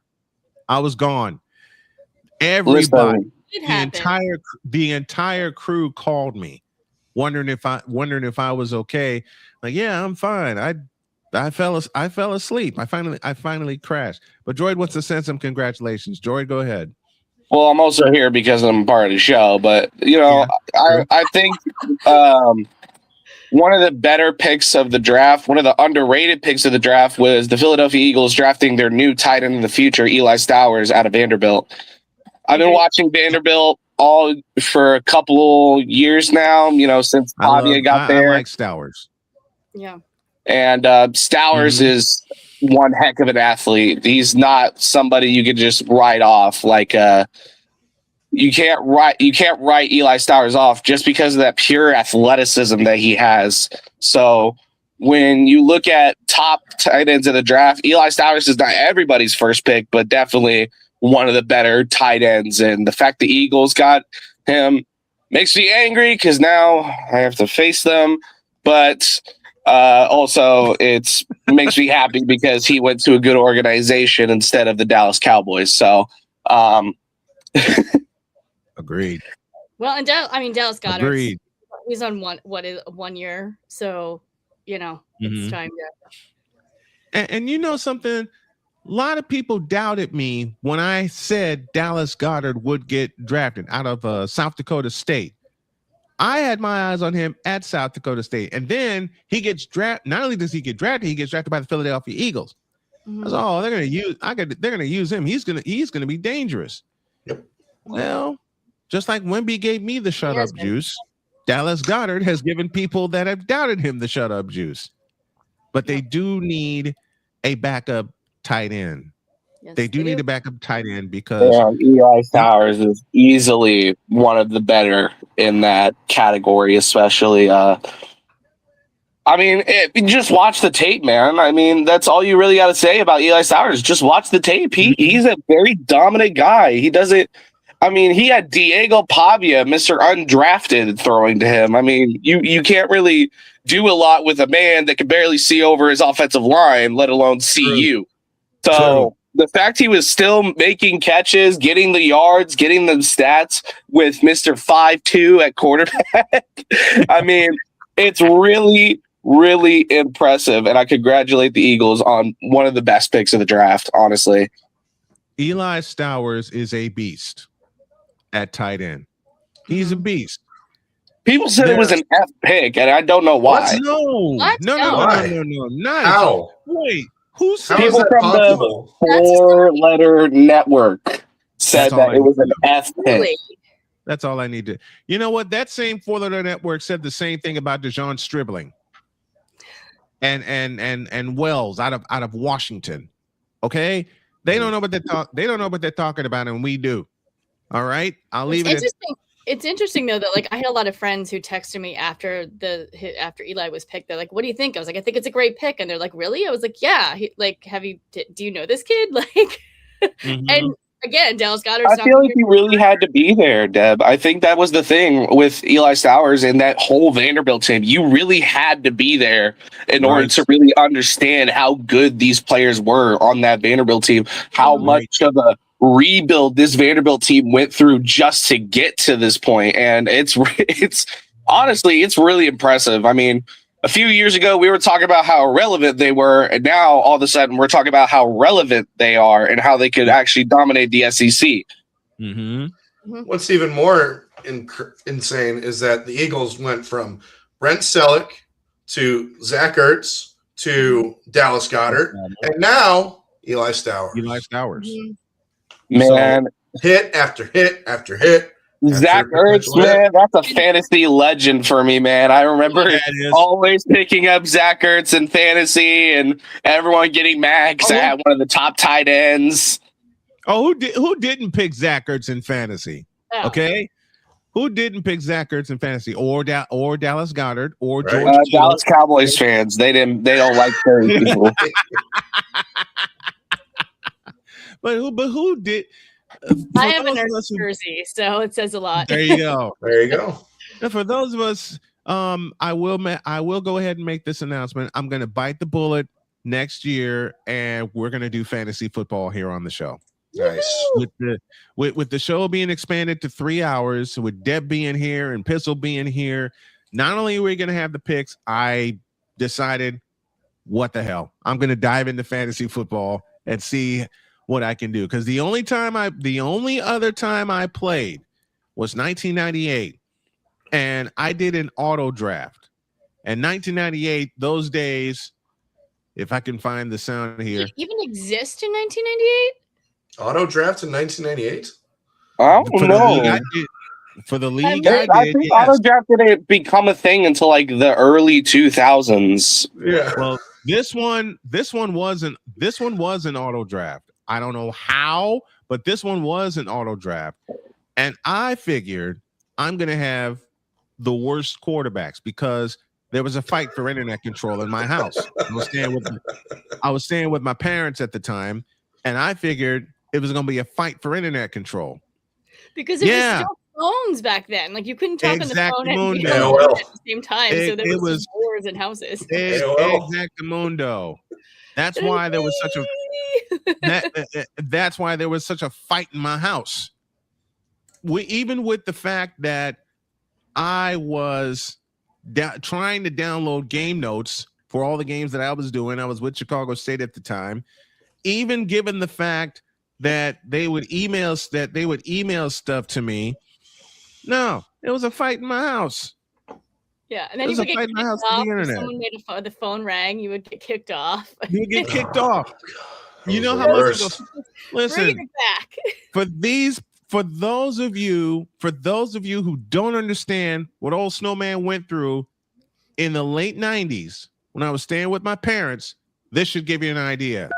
I was gone. Everybody, the entire crew called me, wondering if I was okay. Like, yeah, I'm fine. I fell asleep. I finally crashed. But Droid wants to send some congratulations. Droid, go ahead. Well, I'm also here because I'm part of the show, but I think one of the better picks of the draft, one of the underrated picks of the draft, was the Philadelphia Eagles drafting their new tight end in the future, Eli Stowers, out of Vanderbilt. I've been watching Vanderbilt all for a couple years now, since Pavia got there. I like Stowers. Yeah. And Stowers is one heck of an athlete. He's not somebody you could just write off. Like you can't write Eli Stowers off just because of that pure athleticism that he has. So when you look at top tight ends of the draft, Eli Stowers is not everybody's first pick, but definitely one of the better tight ends. And the fact the Eagles got him makes me angry because now I have to face them. But also, it makes me happy because he went to a good organization instead of the Dallas Cowboys. So, agreed. Well, and Dallas Goedert. Agreed. He's on 1 year, so it's time to. And you know something? A lot of people doubted me when I said Dallas Goedert would get drafted out of South Dakota State. I had my eyes on him at South Dakota State, and then he gets drafted. Not only does he get drafted, he gets drafted by the Philadelphia Eagles. I was, they're gonna use him. He's gonna be dangerous. Yep. Well, just like Wemby gave me the shut up juice, Dallas Goedert has given people that have doubted him the shut up juice. But they do need a backup tight end. They do need a backup tight end because Eli Stowers is easily one of the better in that category, especially. Just watch the tape, man. I mean, that's all you really got to say about Eli Stowers. Just watch the tape. He's a very dominant guy. He doesn't. I mean, he had Diego Pavia, Mr. Undrafted, throwing to him. I mean, you can't really do a lot with a man that can barely see over his offensive line, let alone see you. So the fact he was still making catches, getting the yards, getting the stats with Mr. 5'2" at quarterback, I mean, it's really, really impressive. And I congratulate the Eagles on one of the best picks of the draft, honestly. Eli Stowers is a beast at tight end. He's a beast. People said it was an F pick, and I don't know why. No. Not How? Wait. Who said people from the 4-letter network said that it was an F pick. That's all I need to. You know what? That same 4-letter network said the same thing about DeJon Stribling and Wells out of Washington. Okay, they don't know what they don't know what they're talking about, and we do. All right, I'll leave it. It's interesting though that I had a lot of friends who texted me after Eli was picked. They're like, "What do you think?" I was like, "I think it's a great pick," and they're like, "Really?" I was like, "Yeah." Do you know this kid? And again, Dallas Goedert. I feel like he really had to be there, Deb. I think that was the thing with Eli Stowers and that whole Vanderbilt team. You really had to be there in order to really understand how good these players were on that Vanderbilt team. How much of a rebuild this Vanderbilt team went through just to get to this point. And it's honestly, it's really impressive. I mean, A few years ago, we were talking about how irrelevant they were, and now all of a sudden we're talking about how relevant they are and how they could actually dominate the SEC. What's even more insane is that the Eagles went from Brent Selleck to Zach Ertz to Dallas Goedert, and now Eli Stowers. Man, so, hit after hit after hit. Zach Ertz, man, that's a fantasy legend for me, man. I remember always picking up Zach Ertz in fantasy and everyone getting mad because I had one of the top tight ends. Oh, who didn't pick Zach Ertz in fantasy? Oh. Okay. Who didn't pick Zach Ertz in fantasy or Dallas Goedert or George Dallas Cowboys fans? They don't like certain people. But who did? I have an Ertz jersey, so it says a lot. There you go. There you go. And for those of us, I will go ahead and make this announcement. I'm going to bite the bullet next year, and we're going to do fantasy football here on the show. Nice. With the show being expanded to 3 hours, with Deb being here and Pistol being here, not only are we going to have the picks, I decided, what the hell? I'm going to dive into fantasy football and see what I can do. Because the only other time I played was 1998, and I did an auto draft. And 1998, those days, if I can find the sound here, Did it even exist in 1998? Auto draft in 1998? I don't know. For the league, I think auto draft didn't become a thing until like the early 2000s. Yeah. Well, this one was an auto draft. I don't know how, but this one was an auto draft. And I figured I'm going to have the worst quarterbacks because there was a fight for internet control in my house. I was staying with my parents at the time, and I figured it was going to be a fight for internet control. Because it was still phones back then. Like you couldn't talk on the phone and be on AOL. at the same time. So there was wars in houses. Exactamundo. That's why there was such a that's why there was such a fight in my house. Even with the fact that I was trying to download game notes for all the games that I was doing. I was with Chicago State at the time. Even given the fact that they would email stuff to me. No, it was a fight in my house. Yeah, and then you would get kicked off. If someone made the phone rang, you would get kicked off. You would get kicked off. You know how much? Listen, bring it back. For those of you who don't understand what old Snowman went through in the late 90s when I was staying with my parents, this should give you an idea.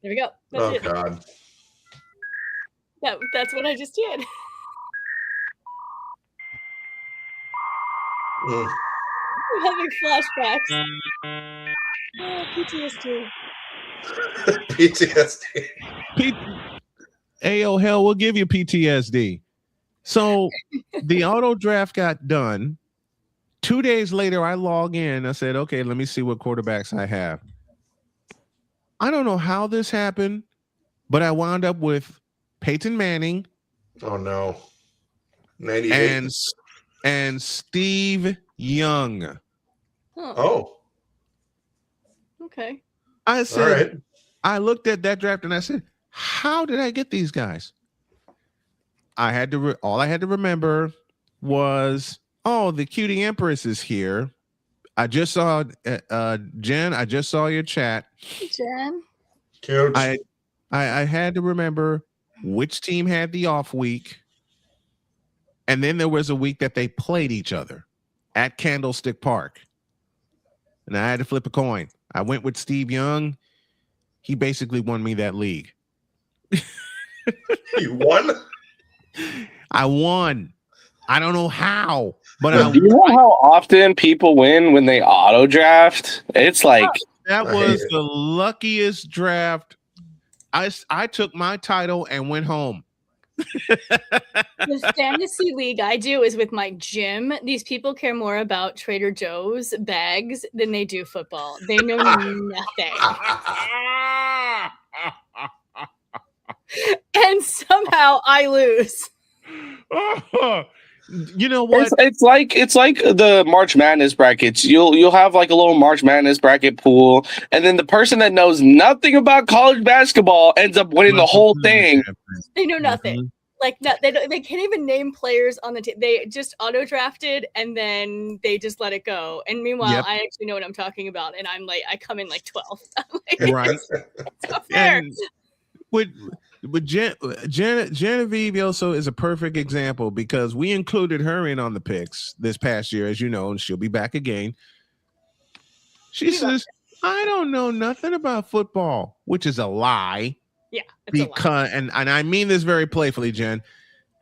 There we go. That's it. God. That's what I just did. I'm having flashbacks. Oh, PTSD. PTSD. Ayo, hell, we'll give you PTSD. So the auto draft got done. 2 days later, I log in. I said, okay, let me see what quarterbacks I have. I don't know how this happened, but I wound up with Peyton Manning. Oh, no. 98. And Steve Young. Oh. Okay. I said, I looked at that draft and I said, how did I get these guys? All I had to remember was, oh, the Cutie Empress is here. I just saw Jen. I just saw your chat. Jen. Cute. I had to remember which team had the off week, and then there was a week that they played each other at Candlestick Park, and I had to flip a coin. I went with Steve Young. He basically won me that league. You won? I won. I don't know how, but do you know how often people win when they auto draft? It's like that was the luckiest draft. I took my title and went home. The fantasy league I do is with my gym. These people care more about Trader Joe's bags than they do football. They know nothing. And somehow I lose. You know what? It's like the March Madness brackets. You'll have like a little March Madness bracket pool, and then the person that knows nothing about college basketball ends up winning the whole thing. They know nothing. Like they can't even name players on the team. They just auto drafted and then they just let it go. And meanwhile, I actually know what I'm talking about, and I'm like, I come in like 12th. Right. It's not fair. And with Genevieve also is a perfect example because we included her in on the picks this past year, as you know, and she'll be back again. She says, "I don't know nothing about football," which is a lie. Yeah, because and I mean this very playfully, Jen,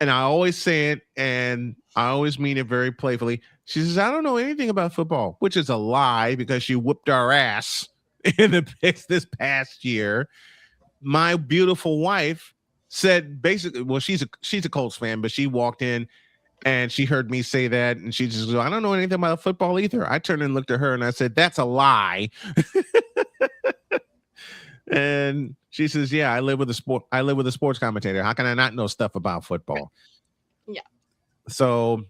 and I always say it, and I always mean it very playfully. She says, "I don't know anything about football," which is a lie because she whooped our ass in the picks this past year. My beautiful wife said basically, well, she's a Colts fan, but she walked in and she heard me say that, and she just goes, "I don't know anything about football either." I turned and looked at her and I said, "That's a lie." And she says, "Yeah, I live with a sports commentator. How can I not know stuff about football?" Yeah. So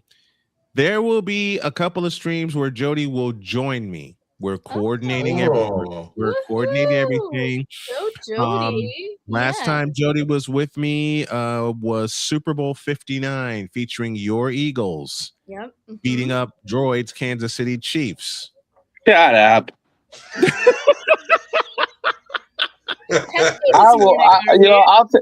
there will be a couple of streams where Jody will join me. We're coordinating everything. We're coordinating everything. Go Jody. Last time Jody was with me was Super Bowl 59 featuring your Eagles. Yep. Beating up Droid's Kansas City Chiefs. Shut up.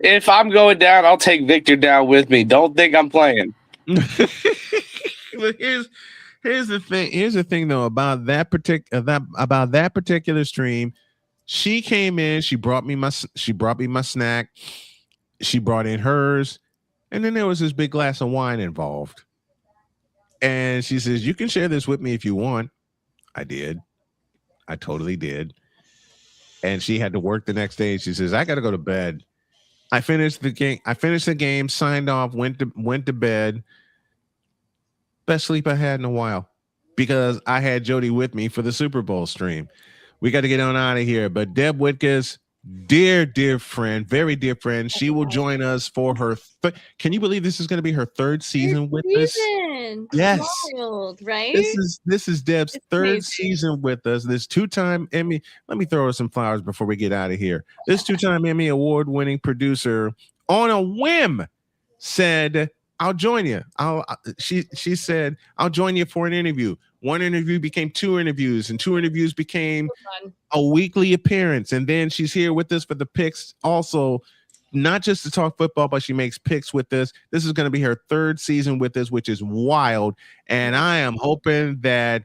If I'm going down, I'll take Victor down with me. Don't think I'm playing. But here's the thing. Here's the thing, though, about that particular stream. She came in. She brought me my snack. She brought in hers, and then there was this big glass of wine involved. And she says, "You can share this with me if you want." I did. I totally did. And she had to work the next day. She says, "I got to go to bed." I finished the game, signed off, went to bed. Best sleep I had in a while because I had Jody with me for the Super Bowl stream. We got to get on out of here. But Deb Whitkus, dear friend, very dear friend, she will join us for her. Can you believe this is going to be her third season with us? Yes. Wild, right? This is Deb's third season with us. This two-time Emmy. Let me throw her some flowers before we get out of here. This two-time Emmy award-winning producer, on a whim, said, "I'll join you." She said, "I'll join you for an interview." One interview became 2 interviews, and 2 interviews became a weekly appearance. And then she's here with us for the picks also, not just to talk football, but she makes picks with us. This is going to be her third season with us, which is wild. And I am hoping that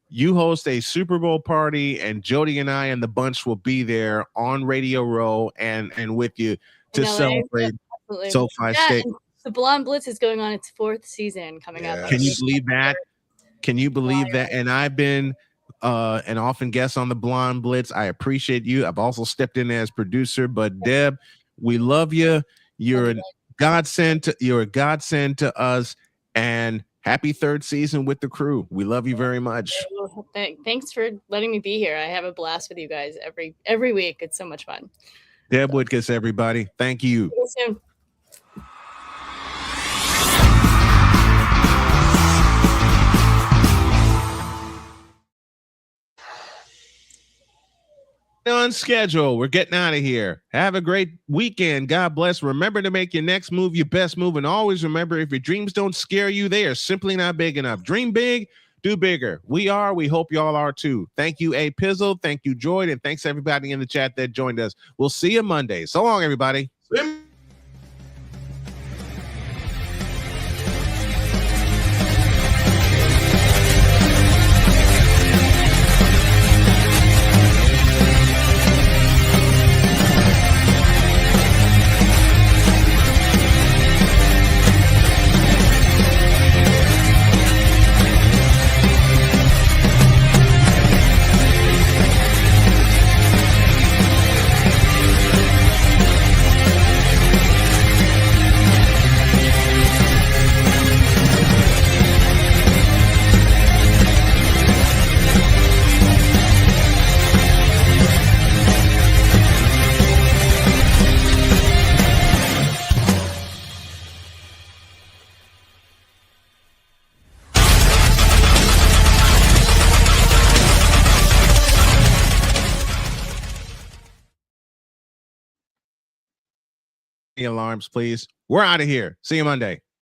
you host a Super Bowl party and Jody and I and the bunch will be there on Radio Row and with you to celebrate SoFi State. The Blonde Blitz is going on its 4th season coming up. Can you believe that? Can you believe that? And I've been an often guest on the Blonde Blitz. I appreciate you. I've also stepped in as producer. But Deb, we love you. You're a godsend to us. And happy 3rd season with the crew. We love you very much. Thanks for letting me be here. I have a blast with you guys every week. It's so much fun. Deb Whitkus, everybody. Thank you. See you soon. On schedule. We're getting out of here. Have a great weekend. God bless. Remember to make your next move your best move. And always remember, if your dreams don't scare you, they are simply not big enough. Dream big, do bigger. We hope y'all are too. Thank you, A Pizzle. Thank you, Joy. And thanks everybody in the chat that joined us. We'll see you Monday. So long, everybody. alarms, please. We're out of here. See you Monday.